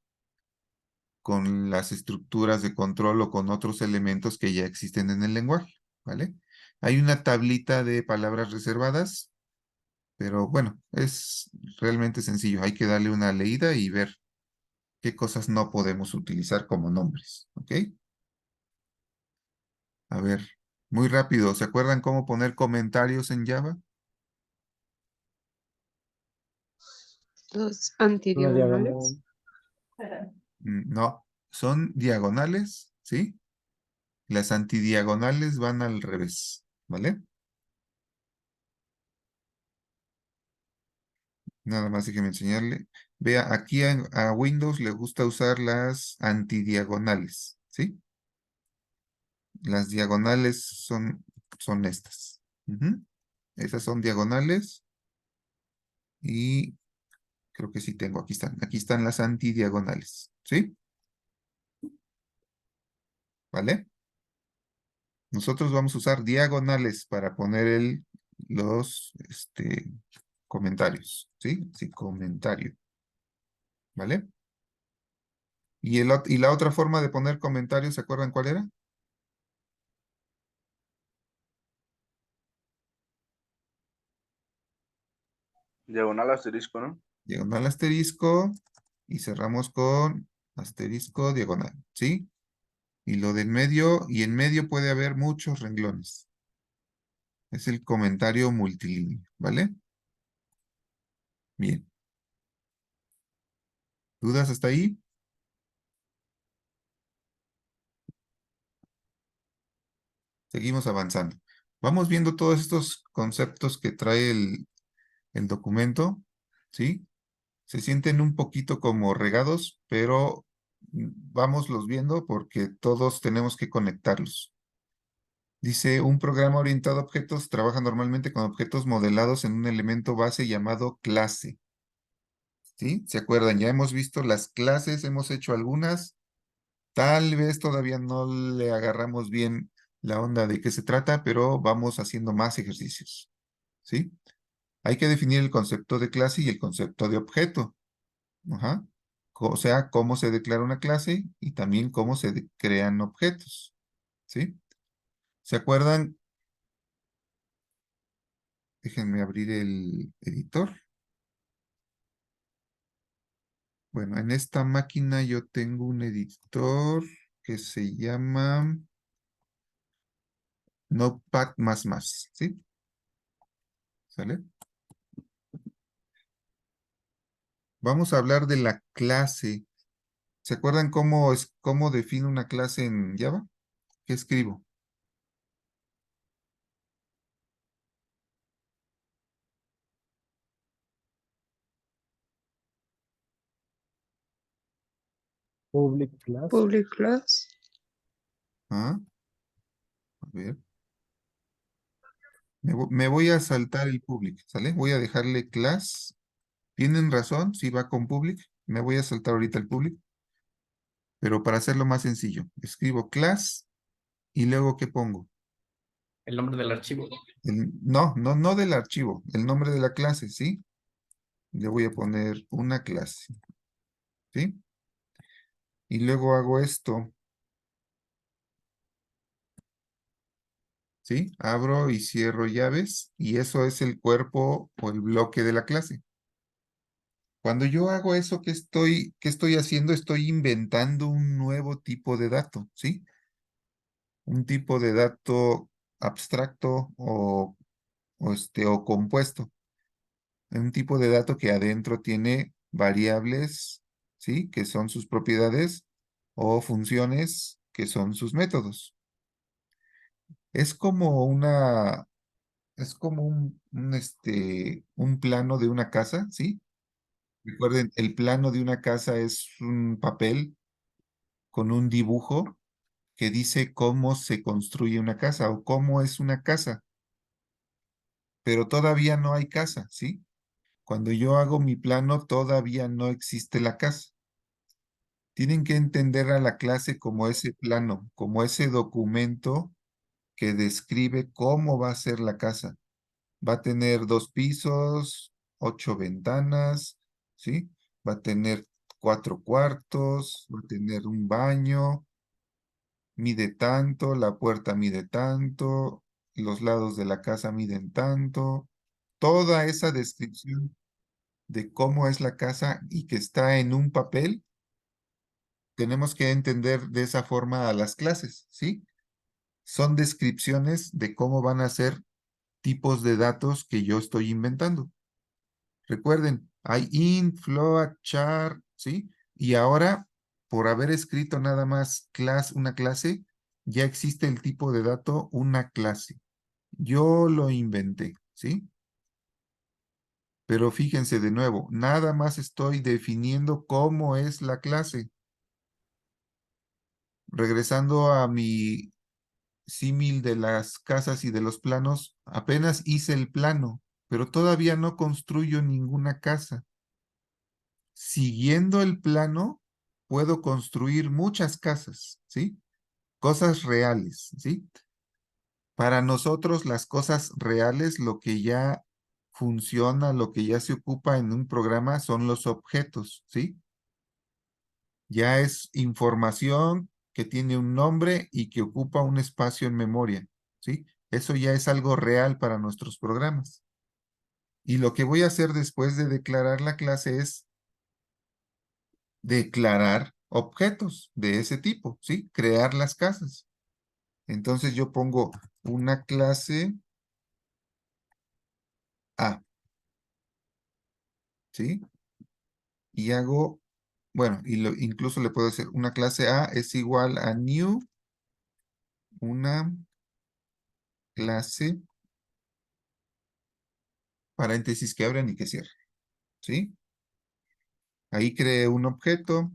las estructuras de control o con otros elementos que ya existen en el lenguaje, ¿vale? Hay una tablita de palabras reservadas, pero bueno, es realmente sencillo. Hay que darle una leída y ver qué cosas no podemos utilizar como nombres, ¿ok? A ver, muy rápido, ¿se acuerdan cómo poner comentarios en Java? Los Una antidiagonales. diagonal. No, son diagonales, ¿sí? Las antidiagonales van al revés, ¿vale? Nada más déjeme enseñarle. Vea, aquí a Windows le gusta usar las antidiagonales, ¿sí? Las diagonales son estas. Ujú. Esas son diagonales y creo que sí tengo, aquí están. Aquí están las antidiagonales, ¿sí? ¿Vale? Nosotros vamos a usar diagonales para poner los comentarios, ¿sí? Sí, comentario, ¿vale? Y la otra forma de poner comentarios, ¿se acuerdan cuál era? Diagonal asterisco, ¿no? Diagonal asterisco y cerramos con asterisco diagonal, ¿sí? Y lo del medio, y en medio puede haber muchos renglones. Es el comentario multilínea, ¿vale? Bien. ¿Dudas hasta ahí? Seguimos avanzando. Vamos viendo todos estos conceptos que trae el documento, ¿sí? Se sienten un poquito como regados, pero vámoslos viendo porque todos tenemos que conectarlos. Dice, un programa orientado a objetos trabaja normalmente con objetos modelados en un elemento base llamado clase. ¿Sí? ¿Se acuerdan? Ya hemos visto las clases, hemos hecho algunas. Tal vez todavía no le agarramos bien la onda de qué se trata, pero vamos haciendo más ejercicios. ¿Sí? Hay que definir el concepto de clase y el concepto de objeto. Ajá. O sea, cómo se declara una clase y también cómo se crean objetos. ¿Sí? ¿Se acuerdan? Déjenme abrir el editor. Bueno, en esta máquina yo tengo un editor que se llama Notepad++, ¿sí? ¿Sale? Vamos a hablar de la clase. ¿Se acuerdan cómo defino una clase en Java? ¿Qué escribo? Public class. Public class. ¿Ah? A ver. Me voy a saltar el public, ¿sale? Voy a dejarle class. Tienen razón, si va con public. Me voy a saltar ahorita el public. Pero para hacerlo más sencillo, escribo class y luego ¿qué pongo? El nombre del archivo. No del archivo, el nombre de la clase, ¿sí? Le voy a poner una clase, ¿sí? Y luego hago esto, ¿sí? Abro y cierro llaves y eso es el cuerpo o el bloque de la clase. Cuando yo hago eso, qué estoy haciendo? Estoy inventando un nuevo tipo de dato, ¿sí? Un tipo de dato abstracto o compuesto. Un tipo de dato que adentro tiene variables, ¿sí? Que son sus propiedades o funciones que son sus métodos. Es como es como un plano de una casa, ¿sí? Recuerden, el plano de una casa es un papel con un dibujo que dice cómo se construye una casa o cómo es una casa, pero todavía no hay casa, ¿sí? Cuando yo hago mi plano, todavía no existe la casa. Tienen que entender a la clase como ese plano, como ese documento que describe cómo va a ser la casa. Va a tener 2 pisos, 8 ventanas, ¿sí? Va a tener 4 cuartos, va a tener un baño, mide tanto, la puerta mide tanto, los lados de la casa miden tanto. Toda esa descripción de cómo es la casa y que está en un papel, tenemos que entender de esa forma a las clases, ¿sí? Son descripciones de cómo van a ser tipos de datos que yo estoy inventando. Recuerden, hay int, float, char, ¿sí? Y ahora, por haber escrito nada más una clase, ya existe el tipo de dato una clase. Yo lo inventé, ¿sí? Pero fíjense de nuevo, nada más estoy definiendo cómo es la clase. Regresando a mi símil de las casas y de los planos, apenas hice el plano, pero todavía no construyo ninguna casa. Siguiendo el plano, puedo construir muchas casas, ¿sí? Cosas reales, ¿sí? Para nosotros, las cosas reales, lo que ya funciona, lo que ya se ocupa en un programa son los objetos, ¿sí? Ya es información que tiene un nombre y que ocupa un espacio en memoria, ¿sí? Eso ya es algo real para nuestros programas. Y lo que voy a hacer después de declarar la clase es declarar objetos de ese tipo, ¿sí? Crear las casas. Entonces yo pongo una clase A. ¿Sí? Y hago, bueno, incluso le puedo decir, una clase A es igual a new, una clase, paréntesis que abren y que cierren. ¿Sí? Ahí creé un objeto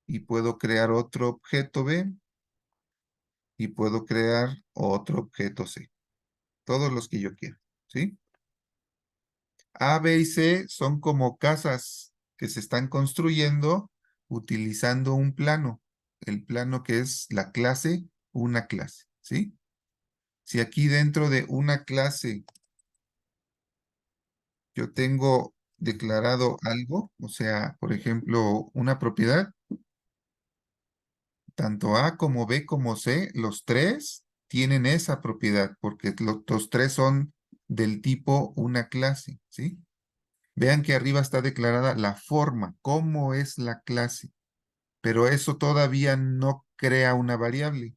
y puedo crear otro objeto B y puedo crear otro objeto C. Todos los que yo quiera. ¿Sí? A, B y C son como casas que se están construyendo utilizando un plano. El plano que es la clase, una clase. ¿Sí? Si aquí dentro de una clase yo tengo declarado algo, o sea, por ejemplo, una propiedad, tanto A como B como C, los tres tienen esa propiedad, porque los tres son del tipo una clase, ¿sí? Vean que arriba está declarada la forma, cómo es la clase, pero eso todavía no crea una variable.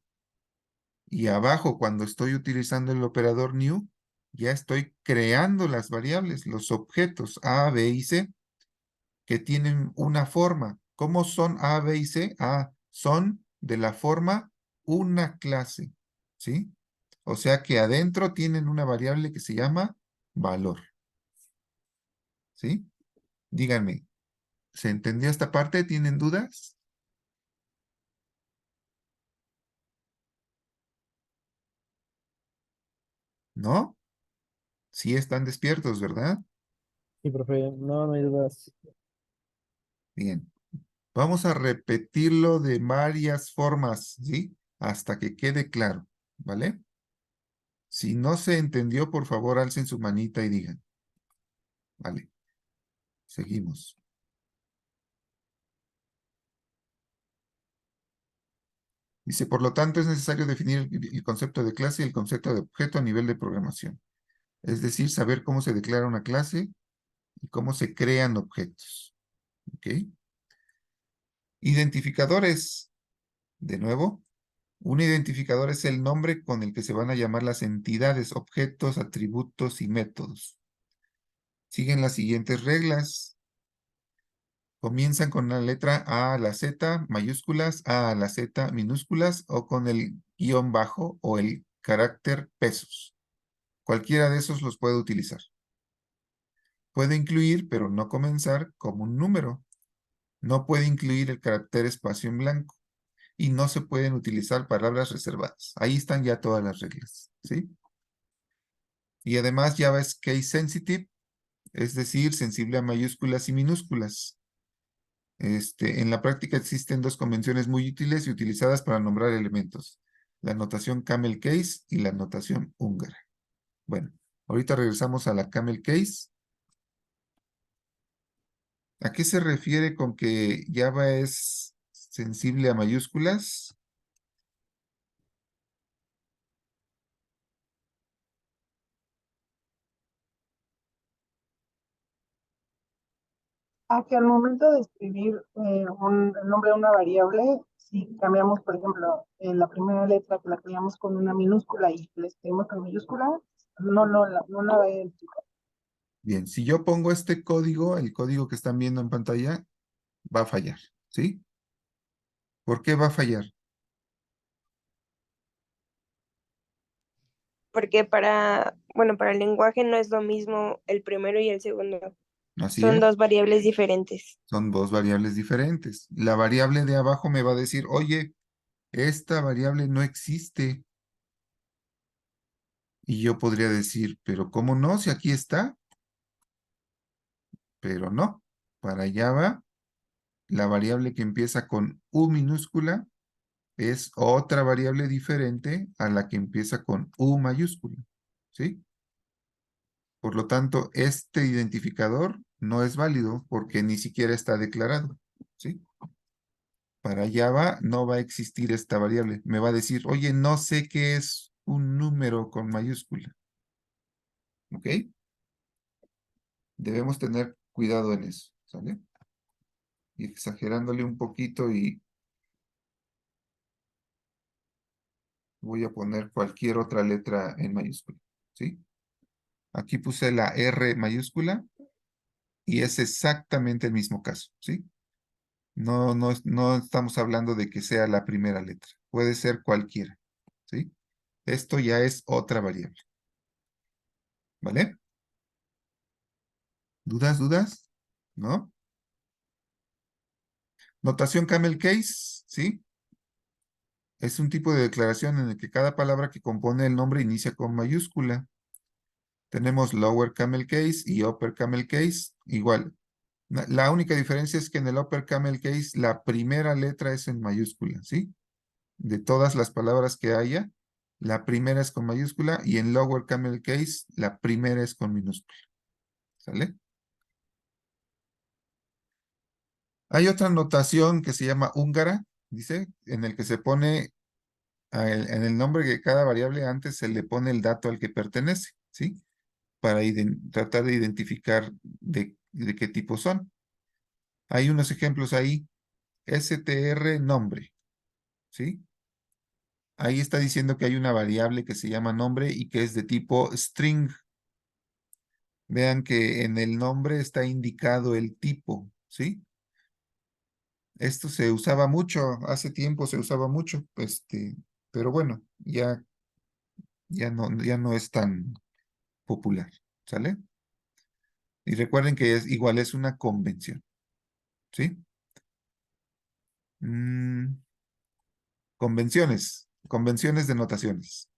Y abajo, cuando estoy utilizando el operador new, ya estoy creando las variables, los objetos A, B y C, que tienen una forma. ¿Cómo son A, B y C? Son de la forma una clase, ¿sí? O sea que adentro tienen una variable que se llama valor, ¿sí? Díganme, ¿se entendió esta parte? ¿Tienen dudas? ¿No? Sí están despiertos, ¿verdad? Sí, profe, no, no hay dudas. Bien. Vamos a repetirlo de varias formas, ¿sí? Hasta que quede claro, ¿vale? Si no se entendió, por favor, alcen su manita y digan. Vale, seguimos. Dice, por lo tanto, es necesario definir el concepto de clase y el concepto de objeto a nivel de programación. Es decir, saber cómo se declara una clase y cómo se crean objetos. ¿Ok? Identificadores. De nuevo, un identificador es el nombre con el que se van a llamar las entidades, objetos, atributos y métodos. Siguen las siguientes reglas. Comienzan con la letra A a la Z, mayúsculas, A a la Z, minúsculas, o con el guión bajo o el carácter pesos. Cualquiera de esos los puede utilizar. Puede incluir, pero no comenzar, como un número. No puede incluir el carácter espacio en blanco. Y no se pueden utilizar palabras reservadas. Ahí están ya todas las reglas, ¿sí? Y además Java es case sensitive, es decir, sensible a mayúsculas y minúsculas. En la práctica existen dos convenciones muy útiles y utilizadas para nombrar elementos. La notación camel case y la notación húngara. Bueno, ahorita regresamos a la camel case. ¿A qué se refiere con que Java es sensible a mayúsculas? A que al momento de escribir el nombre de una variable, si cambiamos, por ejemplo, la primera letra que la creamos con una minúscula y la escribimos con minúscula, no la va a identificar. Bien, si yo pongo este código, el código que están viendo en pantalla, va a fallar, ¿sí? ¿Por qué va a fallar? Porque para el lenguaje no es lo mismo el primero y el segundo. Así Son es, dos variables diferentes. son dos variables diferentes. La variable de abajo me va a decir, oye, esta variable no existe. Y yo podría decir, pero ¿cómo no? Si aquí está. Pero no. Para Java, la variable que empieza con U minúscula es otra variable diferente a la que empieza con U mayúscula. ¿Sí? Por lo tanto, este identificador no es válido porque ni siquiera está declarado. ¿Sí? Para Java no va a existir esta variable. Me va a decir, oye, no sé qué es un número con mayúscula. ¿Ok? Debemos tener cuidado en eso. ¿Sale? Y exagerándole un poquito y voy a poner cualquier otra letra en mayúscula. ¿Sí? Aquí puse la R mayúscula y es exactamente el mismo caso, ¿sí? No estamos hablando de que sea la primera letra. Puede ser cualquiera, ¿sí? Esto ya es otra variable. ¿Vale? ¿Dudas? ¿No? Notación camel case, ¿sí? Es un tipo de declaración en el que cada palabra que compone el nombre inicia con mayúscula. Tenemos lower camel case y upper camel case, igual. La única diferencia es que en el upper camel case la primera letra es en mayúscula, ¿sí? De todas las palabras que haya, la primera es con mayúscula y en lower camel case la primera es con minúscula. ¿Sale? Hay otra notación que se llama húngara, dice, en el que se pone en el nombre de cada variable antes se le pone el dato al que pertenece, ¿sí? Para tratar de identificar de qué tipo son. Hay unos ejemplos ahí. str nombre, ¿sí? Ahí está diciendo que hay una variable que se llama nombre y que es de tipo string. Vean que en el nombre está indicado el tipo, ¿sí? Esto se usaba mucho, hace tiempo se usaba mucho, pero bueno, ya no es tan popular, ¿sale? Y recuerden que igual es una convención, ¿sí? Convenciones de notaciones.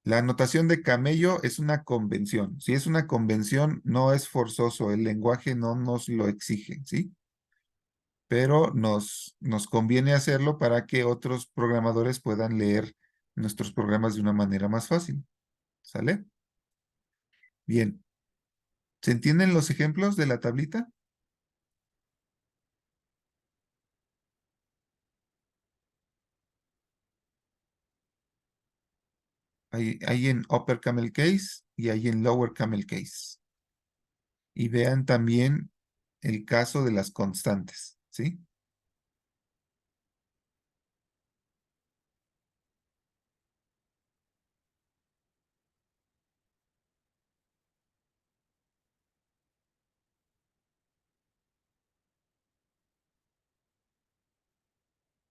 La notación de camello es una convención. Si es una convención, no es forzoso, el lenguaje no nos lo exige, ¿sí? Pero nos conviene hacerlo para que otros programadores puedan leer nuestros programas de una manera más fácil, ¿sale? Bien. ¿Se entienden los ejemplos de la tablita? Hay en upper camel case y hay en lower camel case. Y vean también el caso de las constantes, ¿sí?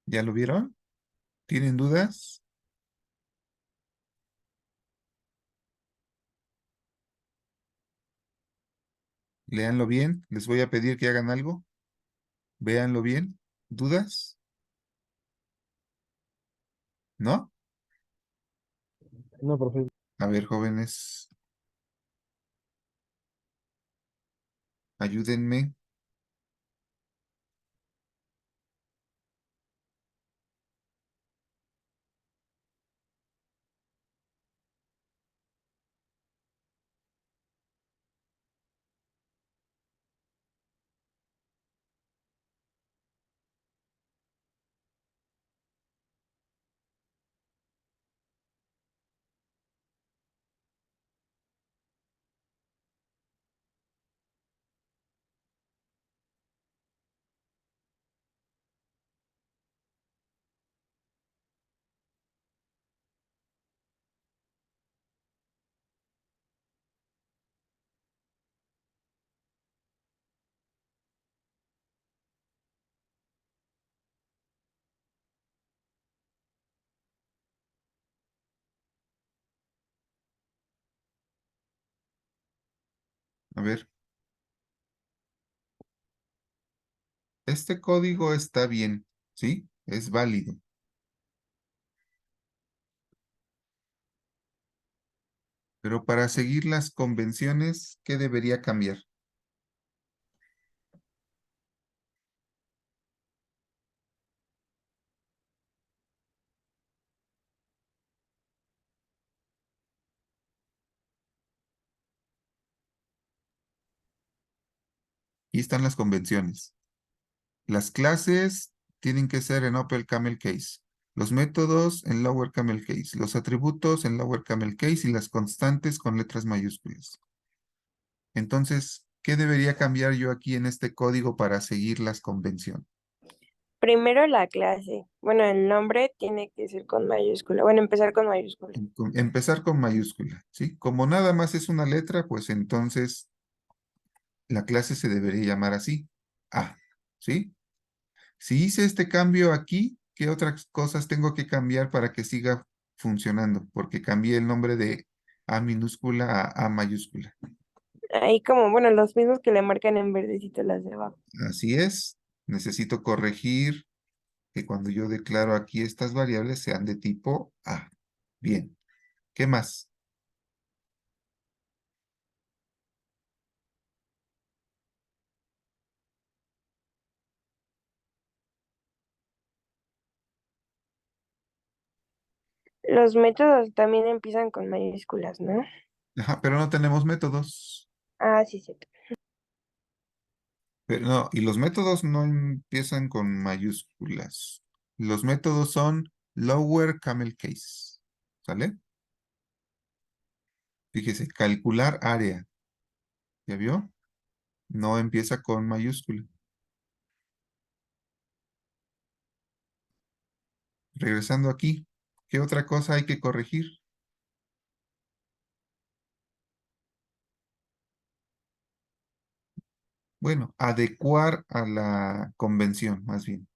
¿Ya lo vieron? ¿Tienen dudas? Léanlo bien. Les voy a pedir que hagan algo. Véanlo bien. ¿Dudas? ¿No? No, profe. A ver, jóvenes, ayúdenme. A ver. Este código está bien, ¿sí? Es válido. Pero para seguir las convenciones, ¿qué debería cambiar? Aquí están las convenciones. Las clases tienen que ser en upper camel case. Los métodos en lower camel case. Los atributos en lower camel case y las constantes con letras mayúsculas. Entonces, ¿qué debería cambiar yo aquí en este código para seguir las convenciones? Primero la clase. Bueno, el nombre tiene que ser con mayúscula. Bueno, empezar con mayúscula. Empezar con mayúscula, ¿sí? Como nada más es una letra, pues entonces la clase se debería llamar así, A, ¿sí? Si hice este cambio aquí, ¿qué otras cosas tengo que cambiar para que siga funcionando? Porque cambié el nombre de A minúscula a mayúscula. Ahí como, bueno, los mismos que le marcan en verdecito las de abajo. Así es. Necesito corregir que cuando yo declaro aquí estas variables sean de tipo A. Bien. ¿Qué más? Los métodos también empiezan con mayúsculas, ¿no? Ajá, pero no tenemos métodos. Ah, sí, sí. Pero no, y los métodos no empiezan con mayúsculas. Los métodos son lower camel case. ¿Sale? Fíjese, calcular área. ¿Ya vio? No empieza con mayúscula. Regresando aquí, ¿qué otra cosa hay que corregir? Bueno, adecuar a la convención, más bien.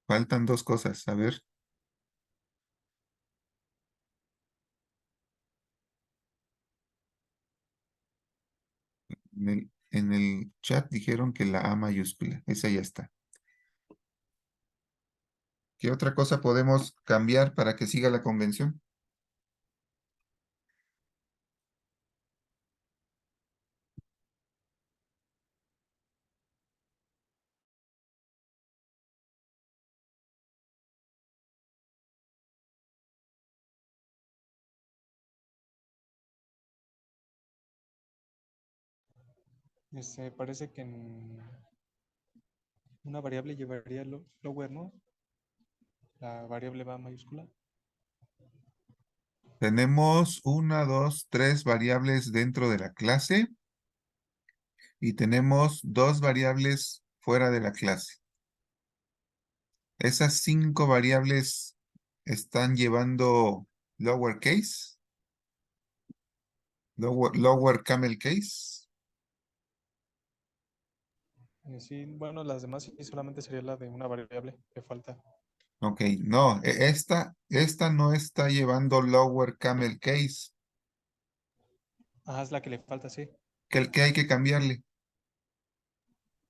Faltan dos cosas. A ver, en el chat dijeron que la A mayúscula. Esa ya está. ¿Qué otra cosa podemos cambiar para que siga la convención? Parece que en una variable llevaría lower, ¿no? La variable va mayúscula. Tenemos una, dos, tres variables dentro de la clase y tenemos dos variables fuera de la clase. Esas 5 variables están llevando lowercase, lower camel case. Sí, bueno, las demás sí solamente sería la de una variable que falta. Ok, no, esta no está llevando lower camel case. Ah, es la que le falta, sí. ¿Qué hay que cambiarle?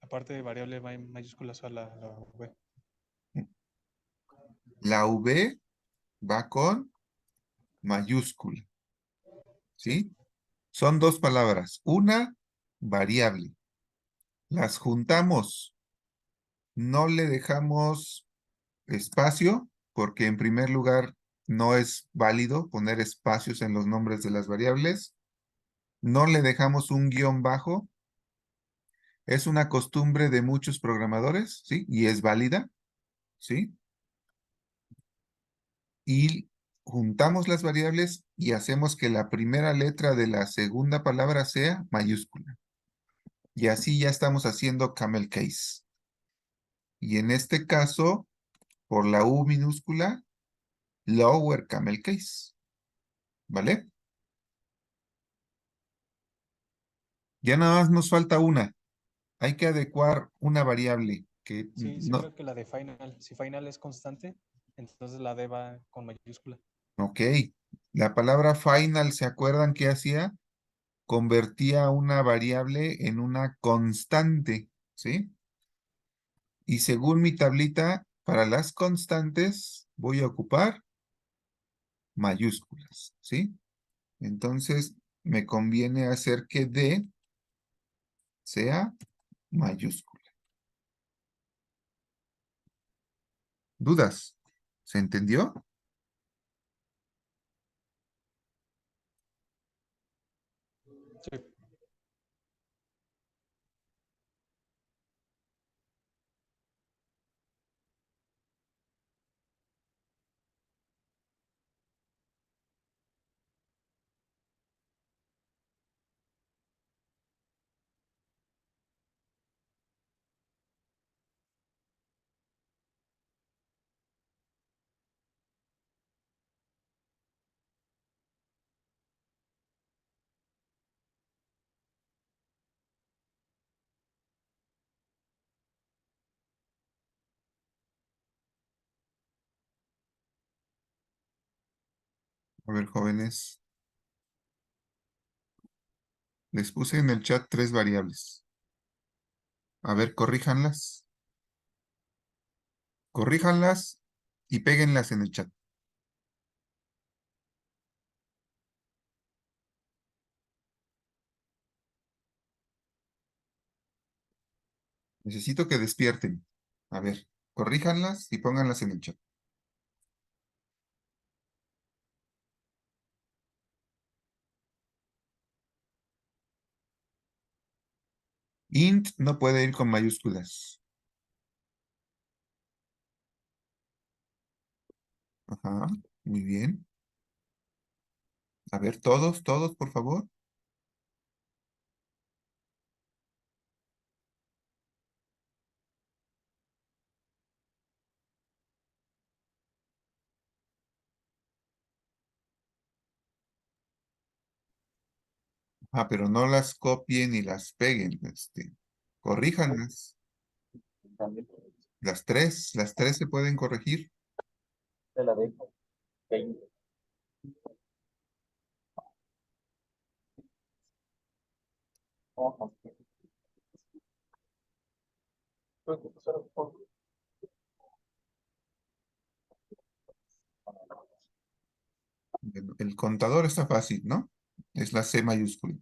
Aparte de variable va en mayúsculas a la V. La V va con mayúscula, Sí. ¿sí? Son dos palabras. Una, variable. Las juntamos. No le dejamos espacio porque en primer lugar no es válido poner espacios en los nombres de las variables. No le dejamos un guión bajo. Es una costumbre de muchos programadores, ¿sí? Y es válida, ¿sí? Y juntamos las variables y hacemos que la primera letra de la segunda palabra sea mayúscula. Y así ya estamos haciendo camel case. Y en este caso, por la U minúscula, lower camel case. ¿Vale? Ya nada más nos falta una. Hay que adecuar una variable que Sí, sí no. creo que la de final. Si final es constante, entonces la D va con mayúscula. Ok. La palabra final, ¿se acuerdan qué hacía? Convertía una variable en una constante, ¿sí? Y según mi tablita, para las constantes voy a ocupar mayúsculas, ¿sí? Entonces, me conviene hacer que D sea mayúscula. ¿Dudas? ¿Se entendió? Sí. A ver, jóvenes. Les puse en el chat 3 variables. A ver, corríjanlas. Corríjanlas y péguenlas en el chat. Necesito que despierten. A ver, corríjanlas y pónganlas en el chat. Int no puede ir con mayúsculas. Ajá, muy bien. A ver, todos, por favor. Ah, pero no las copien y las peguen. Corríjanlas. Las tres se pueden corregir. Bueno, el contador está fácil, ¿no? Es la C mayúscula.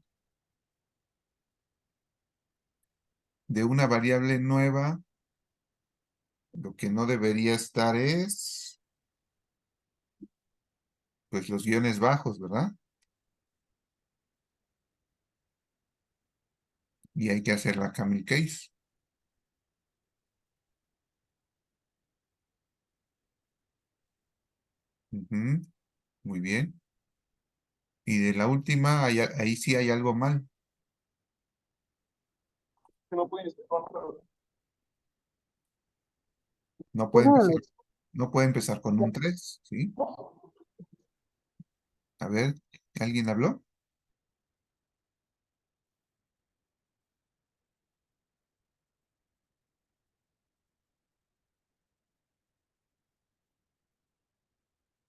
De una variable nueva, lo que no debería estar es, pues, los guiones bajos, ¿verdad? Y hay que hacer la camel case. Ujú, muy bien. Y de la última, ahí sí hay algo mal. No puede empezar, no puede empezar con un 3, ¿sí? A ver, ¿alguien habló?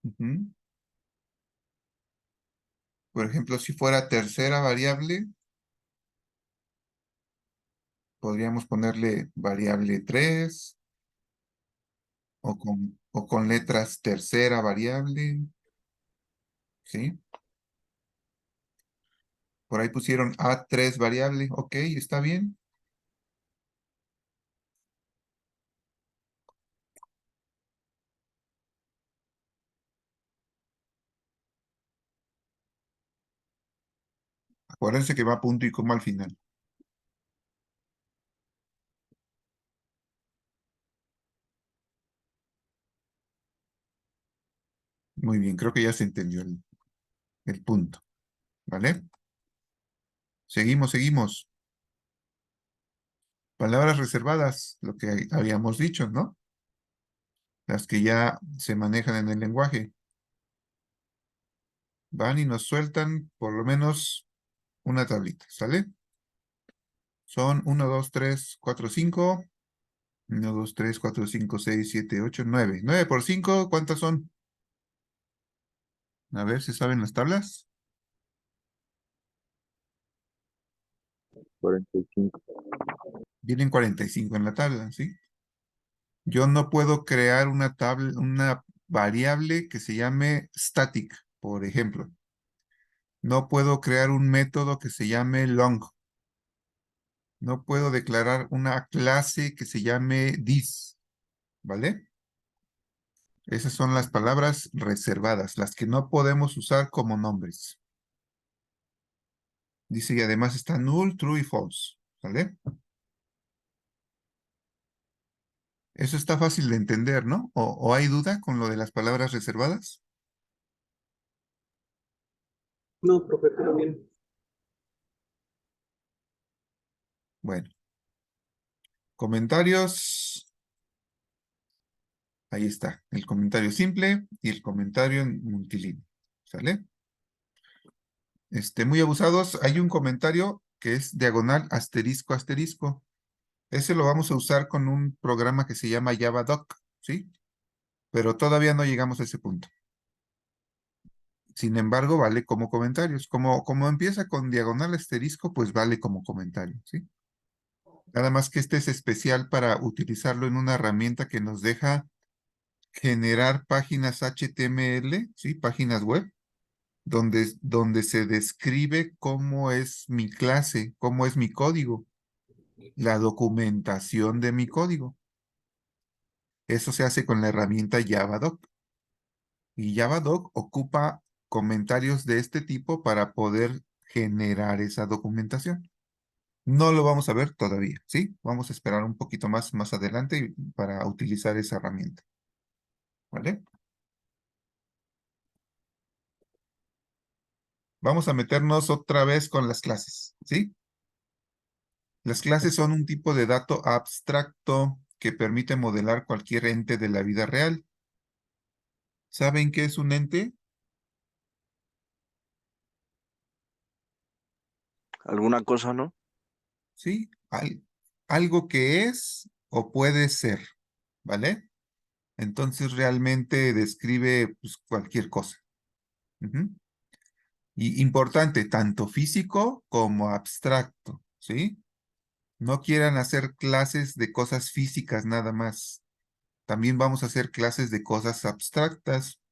Ujú. Por ejemplo, si fuera tercera variable, podríamos ponerle variable 3 o con letras tercera variable, ¿sí? Por ahí pusieron A3 variable, ok, está bien. Acuérdense que va punto y coma al final. Muy bien, creo que ya se entendió el punto, ¿vale? Seguimos. Palabras reservadas, lo que habíamos dicho, ¿no? Las que ya se manejan en el lenguaje. Van y nos sueltan por lo menos una tablita, ¿sale? Son 1, 2, 3, 4, 5. 1, 2, 3, 4, 5, 6, 7, 8, 9. 9 por 5, ¿cuántas son? A ver si saben las tablas. 45. Vienen 45 en la tabla, ¿sí? Yo no puedo crear una variable que se llame static, por ejemplo. No puedo crear un método que se llame long. No puedo declarar una clase que se llame this, ¿vale? Esas son las palabras reservadas, las que no podemos usar como nombres. Dice, y además está null, true y false, ¿vale? Eso está fácil de entender, ¿no? ¿O hay duda con lo de las palabras reservadas? No, profe, todo bien. Bueno. Comentarios. Ahí está, el comentario simple y el comentario en multilínea, ¿sale? Muy abusados, hay un comentario que es diagonal asterisco asterisco. Ese lo vamos a usar con un programa que se llama JavaDoc, ¿sí? Pero todavía no llegamos a ese punto. Sin embargo, vale como comentarios. Como empieza con diagonal asterisco, pues vale como comentario, ¿sí? Nada más que este es especial para utilizarlo en una herramienta que nos deja generar páginas HTML, ¿sí? Páginas web, donde se describe cómo es mi clase, cómo es mi código, la documentación de mi código. Eso se hace con la herramienta Javadoc. Y Javadoc ocupa comentarios de este tipo para poder generar esa documentación. No lo vamos a ver todavía, ¿sí? Vamos a esperar un poquito más adelante para utilizar esa herramienta. ¿Vale? Vamos a meternos otra vez con las clases, ¿sí? Las clases son un tipo de dato abstracto que permite modelar cualquier ente de la vida real. ¿Saben qué es un ente? Alguna cosa, ¿no? Sí, algo que es o puede ser, ¿vale? Entonces realmente describe pues, cualquier cosa. Ujú. Y importante, tanto físico como abstracto, ¿sí? No quieran hacer clases de cosas físicas nada más. También vamos a hacer clases de cosas abstractas,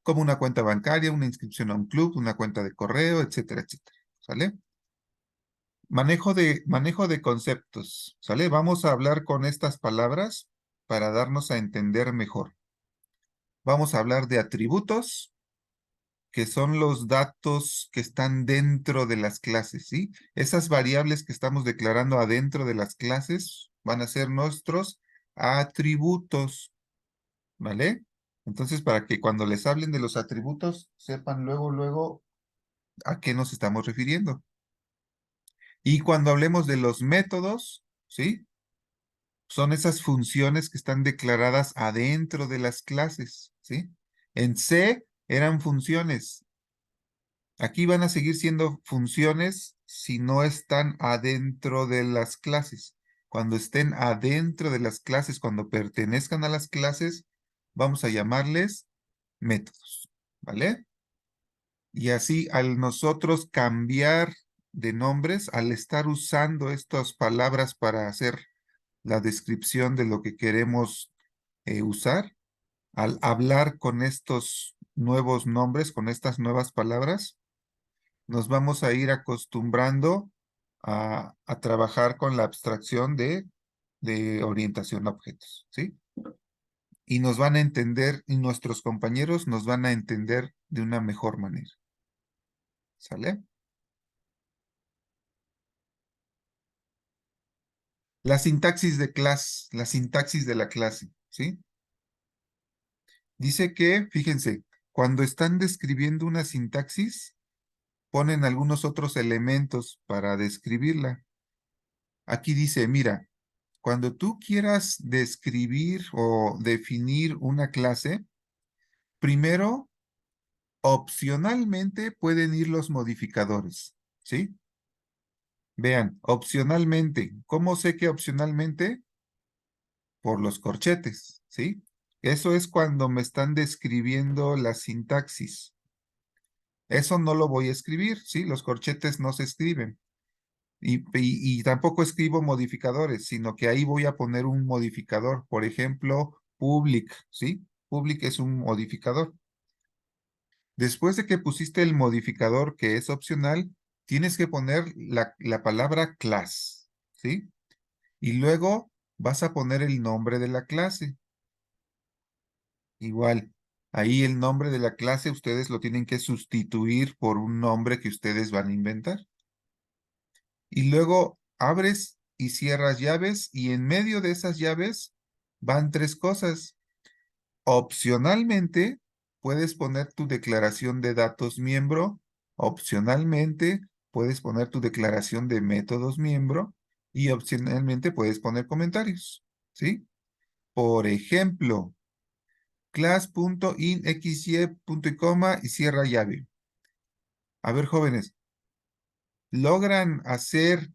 como una cuenta bancaria, una inscripción a un club, una cuenta de correo, etcétera, etcétera. ¿Sale? Manejo de conceptos. ¿Sale? Vamos a hablar con estas palabras para darnos a entender mejor. Vamos a hablar de atributos, que son los datos que están dentro de las clases, ¿sí? Esas variables que estamos declarando adentro de las clases van a ser nuestros atributos, ¿vale? Entonces, para que cuando les hablen de los atributos, sepan luego a qué nos estamos refiriendo. Y cuando hablemos de los métodos, ¿sí? Son esas funciones que están declaradas adentro de las clases, ¿sí? En C eran funciones. Aquí van a seguir siendo funciones si no están adentro de las clases. Cuando estén adentro de las clases, cuando pertenezcan a las clases, vamos a llamarles métodos, ¿vale? Y así al nosotros cambiar de nombres, al estar usando estas palabras para hacer la descripción de lo que queremos usar, al hablar con estos nuevos nombres, con estas nuevas palabras, nos vamos a ir acostumbrando a trabajar con la abstracción de orientación a objetos, ¿sí? Y nos van a entender, y nuestros compañeros nos van a entender de una mejor manera. ¿Sale? La sintaxis de clase, la sintaxis de la clase, ¿sí? Dice que, fíjense, cuando están describiendo una sintaxis, ponen algunos otros elementos para describirla. Aquí dice, mira, cuando tú quieras describir o definir una clase, primero, opcionalmente pueden ir los modificadores, ¿sí? Vean, opcionalmente. ¿Cómo sé que opcionalmente? Por los corchetes, ¿sí? Eso es cuando me están describiendo la sintaxis. Eso no lo voy a escribir, ¿sí? Los corchetes no se escriben. Y tampoco escribo modificadores, sino que ahí voy a poner un modificador. Por ejemplo, public, ¿sí? Public es un modificador. Después de que pusiste el modificador que es opcional, tienes que poner la palabra class, ¿sí? Y luego vas a poner el nombre de la clase. Igual, ahí el nombre de la clase ustedes lo tienen que sustituir por un nombre que ustedes van a inventar. Y luego abres y cierras llaves y en medio de esas llaves van tres cosas. Opcionalmente, puedes poner tu declaración de datos miembro. Opcionalmente, puedes poner tu declaración de métodos miembro. Y opcionalmente, puedes poner comentarios, ¿sí? Por ejemplo, class.inxy punto y coma y cierra llave. A ver, jóvenes, ¿logran hacer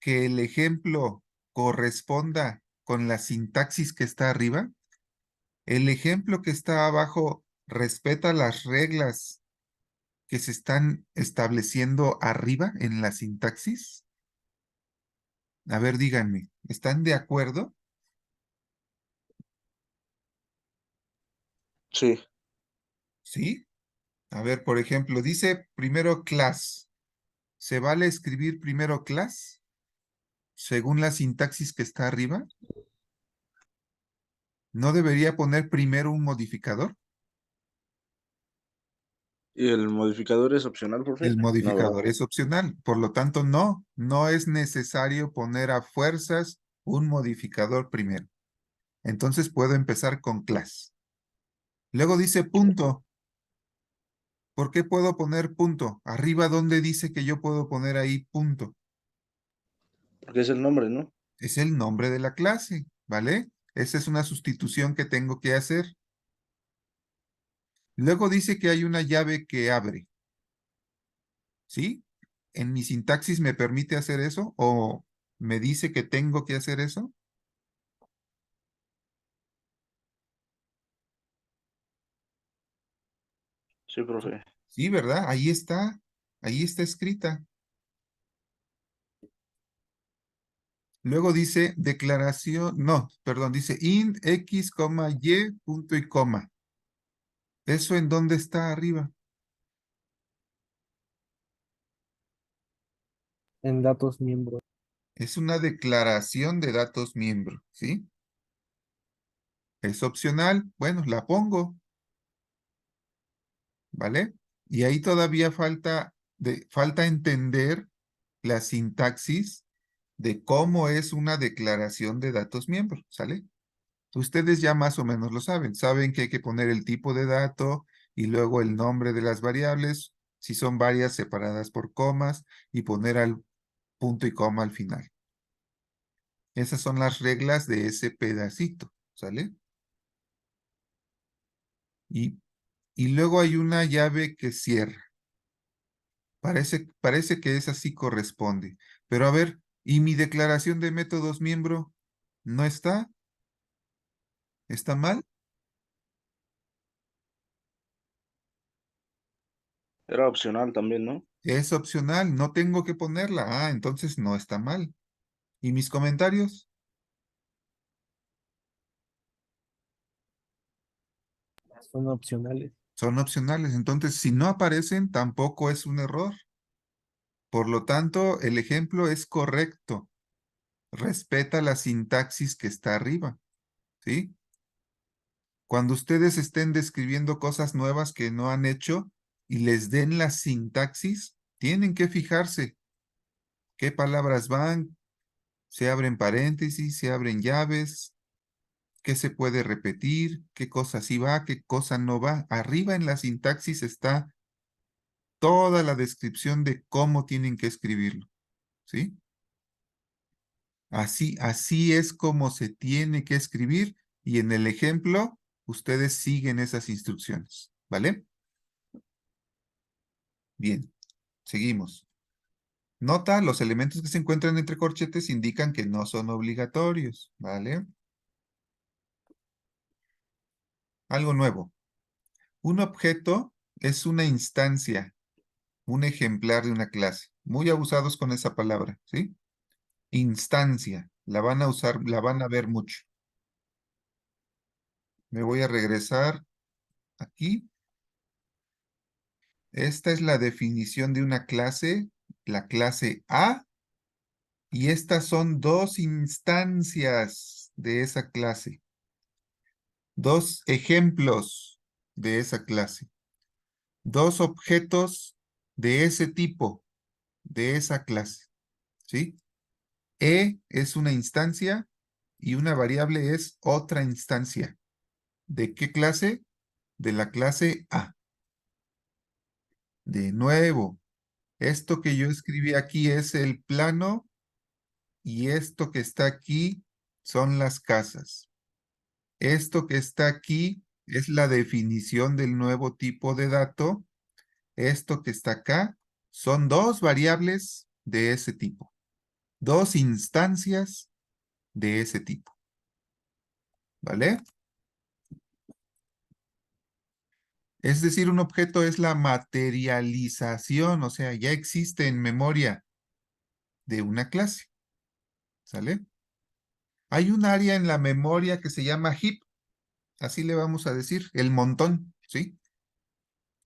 que el ejemplo corresponda con la sintaxis que está arriba? El ejemplo que está abajo respeta las reglas que se están estableciendo arriba en la sintaxis? A ver, díganme, ¿están de acuerdo? Sí, ¿Sí? A ver, por ejemplo, dice primero class. ¿Se vale escribir primero class según la sintaxis que está arriba? ¿No debería poner primero un modificador? ¿y el modificador es opcional, profe? El No, ¿verdad? modificador es opcional, por lo tanto no es necesario poner a fuerzas un modificador primero. Entonces puedo empezar con class. Luego dice punto. ¿Por qué puedo poner punto? Arriba, ¿dónde dice que yo puedo poner ahí punto? Porque es el nombre, ¿no? Es el nombre de la clase, ¿vale? Esa es una sustitución que tengo que hacer. Luego dice que hay una llave que abre. ¿Sí? ¿En mi sintaxis me permite hacer eso? ¿O me dice que tengo que hacer eso? Sí, profe. Sí, ¿verdad? Ahí está escrita. Luego dice declaración, no, perdón, dice int x, y, punto y coma. ¿Eso en dónde está arriba? En datos miembros. Es una declaración de datos miembro, ¿sí? Es opcional, bueno, la pongo, ¿vale? Y ahí todavía falta entender la sintaxis de cómo es una declaración de datos miembro, ¿sale? Ustedes ya más o menos lo saben. Saben que hay que poner el tipo de dato y luego el nombre de las variables, si son varias separadas por comas, y poner al punto y coma al final. Esas son las reglas de ese pedacito, ¿sale? Y, y luego hay una llave que cierra. Parece que esa sí corresponde. Pero a ver, ¿y mi declaración de métodos miembro no está? ¿Está mal? Era opcional también, ¿no? Es opcional, no tengo que ponerla. Ah, entonces no está mal. ¿Y mis comentarios? Son opcionales. Son opcionales. Entonces, si no aparecen, tampoco es un error. Por lo tanto, el ejemplo es correcto. Respeta la sintaxis que está arriba, ¿sí? Cuando ustedes estén describiendo cosas nuevas que no han hecho y les den la sintaxis, tienen que fijarse qué palabras van, se abren paréntesis, se abren llaves, qué se puede repetir, qué cosa sí va, qué cosa no va. Arriba en la sintaxis está toda la descripción de cómo tienen que escribirlo, ¿sí? Así es como se tiene que escribir y en el ejemplo ustedes siguen esas instrucciones, ¿vale? Bien, seguimos. Nota, los elementos que se encuentran entre corchetes indican que no son obligatorios, ¿vale? Algo nuevo. Un objeto es una instancia, un ejemplar de una clase. Muy abusados con esa palabra, ¿sí? Instancia, la van a usar, la van a ver mucho. Me voy a regresar aquí. Esta es la definición de una clase, la clase A, y estas son dos instancias de esa clase, dos ejemplos de esa clase, dos objetos de ese tipo, de esa clase, ¿sí? E es una instancia y una variable es otra instancia. ¿De qué clase? De la clase A. De nuevo, esto que yo escribí aquí es el plano y esto que está aquí son las casas. Esto que está aquí es la definición del nuevo tipo de dato. Esto que está acá son dos variables de ese tipo, dos instancias de ese tipo. ¿Vale? Es decir, un objeto es la materialización, o sea, ya existe en memoria de una clase. ¿Sale? Hay un área en la memoria que se llama heap, así le vamos a decir, el montón, ¿sí?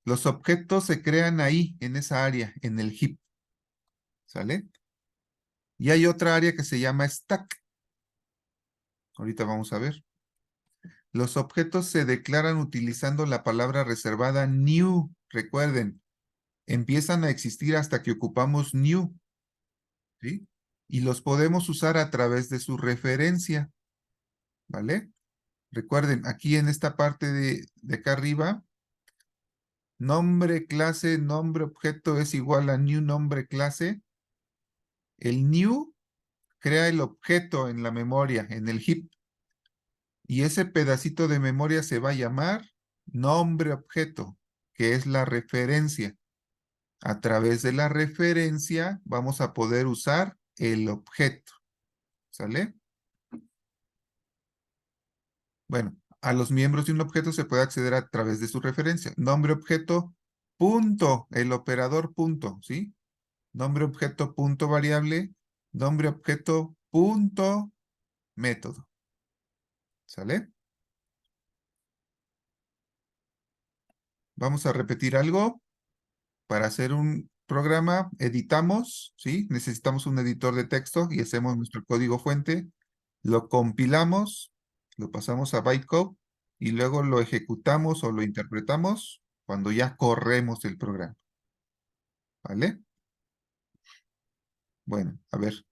Los objetos se crean ahí, en esa área, en el heap. ¿Sale? Y hay otra área que se llama stack. Ahorita vamos a ver. Los objetos se declaran utilizando la palabra reservada new. Recuerden, empiezan a existir hasta que ocupamos new, ¿sí? Y los podemos usar a través de su referencia, ¿vale? Recuerden, aquí en esta parte de acá arriba, nombre clase, nombre objeto es igual a new nombre clase. El new crea el objeto en la memoria, en el heap. Y ese pedacito de memoria se va a llamar nombre objeto, que es la referencia. A través de la referencia vamos a poder usar el objeto. ¿Sale? Bueno, a los miembros de un objeto se puede acceder a través de su referencia. Nombre objeto, punto, el operador punto, ¿sí? Nombre objeto, punto variable, nombre objeto, punto método. ¿Sale? Vamos a repetir algo. Para hacer un programa, editamos, ¿sí? Necesitamos un editor de texto y hacemos nuestro código fuente. Lo compilamos, lo pasamos a bytecode y luego lo ejecutamos o lo interpretamos cuando ya corremos el programa. ¿Vale? Bueno, a ver.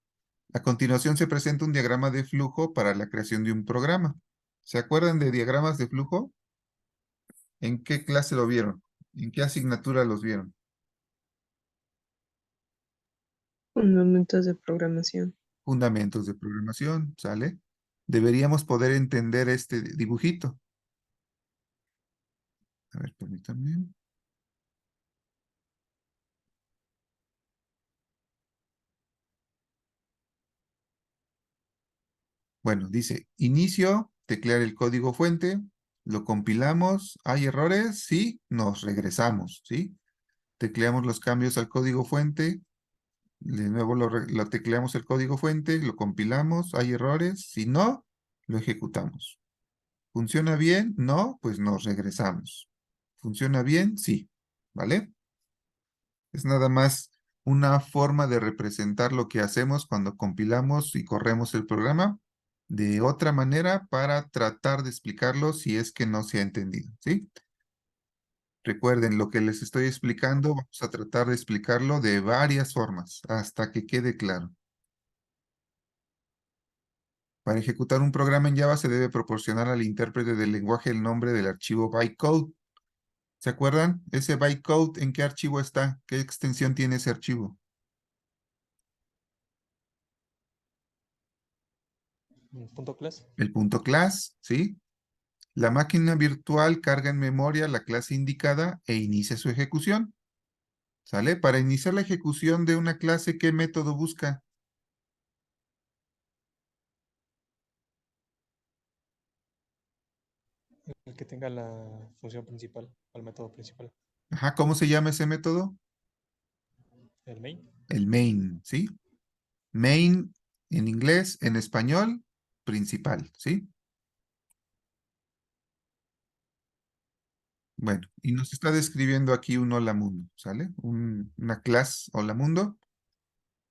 A continuación se presenta un diagrama de flujo para la creación de un programa. ¿Se acuerdan de diagramas de flujo? ¿En qué clase lo vieron? ¿En qué asignatura los vieron? Fundamentos de programación. Fundamentos de programación, ¿sale? Deberíamos poder entender este dibujito. A ver, permítanme. Bueno, dice, inicio, teclear el código fuente, lo compilamos, ¿hay errores? Sí, nos regresamos, ¿sí? Tecleamos los cambios al código fuente, de nuevo lo tecleamos el código fuente, lo compilamos, ¿hay errores? Si no, lo ejecutamos. ¿Funciona bien? No, pues nos regresamos. ¿Funciona bien? Sí, ¿vale? Es nada más una forma de representar lo que hacemos cuando compilamos y corremos el programa de otra manera para tratar de explicarlo si es que no se ha entendido, ¿sí? Recuerden, lo que les estoy explicando, vamos a tratar de explicarlo de varias formas hasta que quede claro. Para ejecutar un programa en Java se debe proporcionar al intérprete del lenguaje el nombre del archivo bytecode. ¿Se acuerdan? Ese bytecode, ¿en qué archivo está? ¿Qué extensión tiene ese archivo? Punto class. El punto class, ¿sí? La máquina virtual carga en memoria la clase indicada e inicia su ejecución. ¿Sale? Para iniciar la ejecución de una clase, ¿qué método busca? El que tenga la función principal, o el método principal. Ajá, ¿cómo se llama ese método? El main. El main, ¿sí? Main en inglés, en español, principal, ¿sí? Bueno, y nos está describiendo aquí un hola mundo, ¿sale? Una clase hola mundo.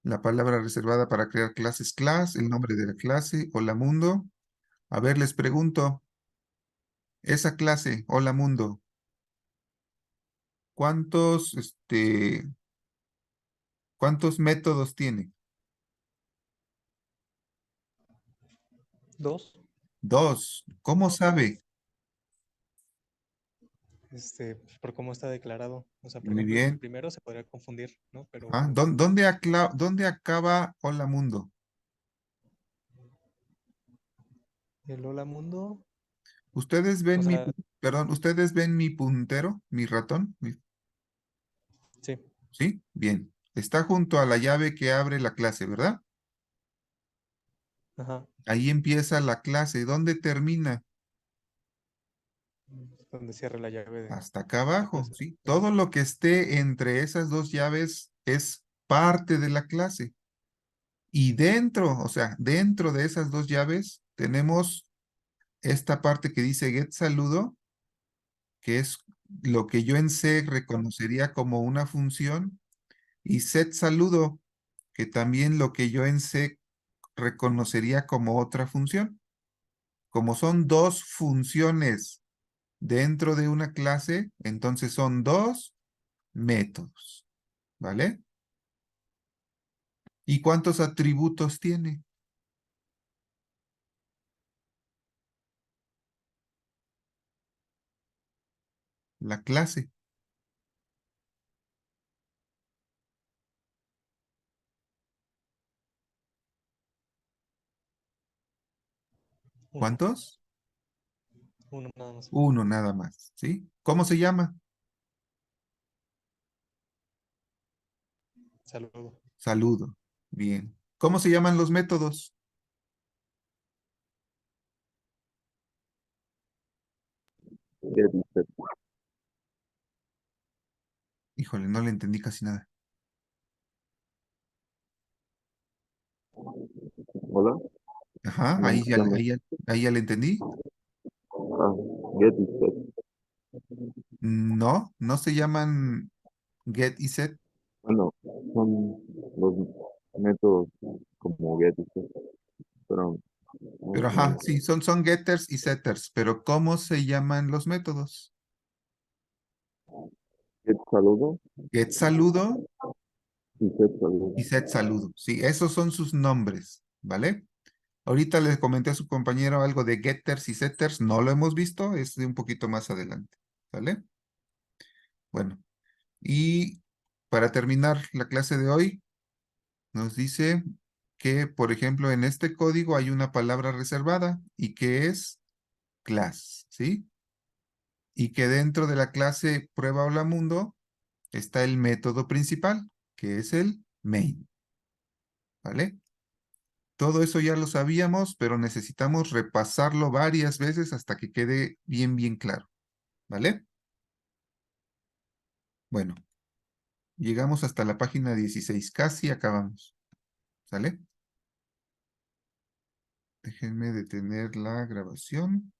La palabra reservada para crear clases class, el nombre de la clase, hola mundo. A ver, les pregunto, esa clase, hola mundo, ¿cuántos, cuántos métodos tiene? 2. 2. ¿Cómo sabe? Por cómo está declarado. O sea, por Muy ejemplo, el bien. primero se podría confundir, ¿no? Pero Ah, ¿dónde acaba hola mundo? el hola mundo, ¿Ustedes o ven sea, perdón, ¿ustedes ven mi puntero, mi ratón? sí, ¿Sí? Bien. Está junto a la llave que abre la clase, ¿verdad? ajá. Ahí empieza la clase. ¿Dónde termina? donde cierre la llave de Hasta acá abajo, clase. ¿sí? Todo lo que esté entre esas dos llaves es parte de la clase. Y dentro, o sea, dentro de esas dos llaves tenemos esta parte que dice get saludo, que es lo que yo en C reconocería como una función, y set saludo, que también lo que yo en C reconocería como otra función. Como son dos funciones dentro de una clase, entonces son dos métodos, ¿vale? ¿Y cuántos atributos tiene? La clase. Uno, ¿Cuántos? uno nada más. Uno nada más, ¿sí? ¿Cómo se llama? Saludo. Saludo. Bien. ¿Cómo se llaman los métodos? Get y set. Híjole, no le entendí casi nada. Hola. Ajá, No, llama. ahí ya le entendí. Ah, get y set. No, no se llaman get y set, Bueno, son los métodos como get y set, pero pero ajá, sí, son getters y setters, pero ¿cómo se llaman los métodos? get saludo Get saludo y set saludo. y set saludo. Sí, esos son sus nombres, ¿vale? Ahorita le comenté a su compañero algo de getters y setters, no lo hemos visto, es de un poquito más adelante, ¿vale? Bueno, y para terminar la clase de hoy, nos dice que, por ejemplo, en este código hay una palabra reservada y que es class, ¿sí? Y que dentro de la clase prueba hola mundo está el método principal, que es el main, ¿vale? Todo eso ya lo sabíamos, pero necesitamos repasarlo varias veces hasta que quede bien, bien claro, ¿vale? Bueno, llegamos hasta la página 16, casi acabamos, ¿sale? Déjenme detener la grabación.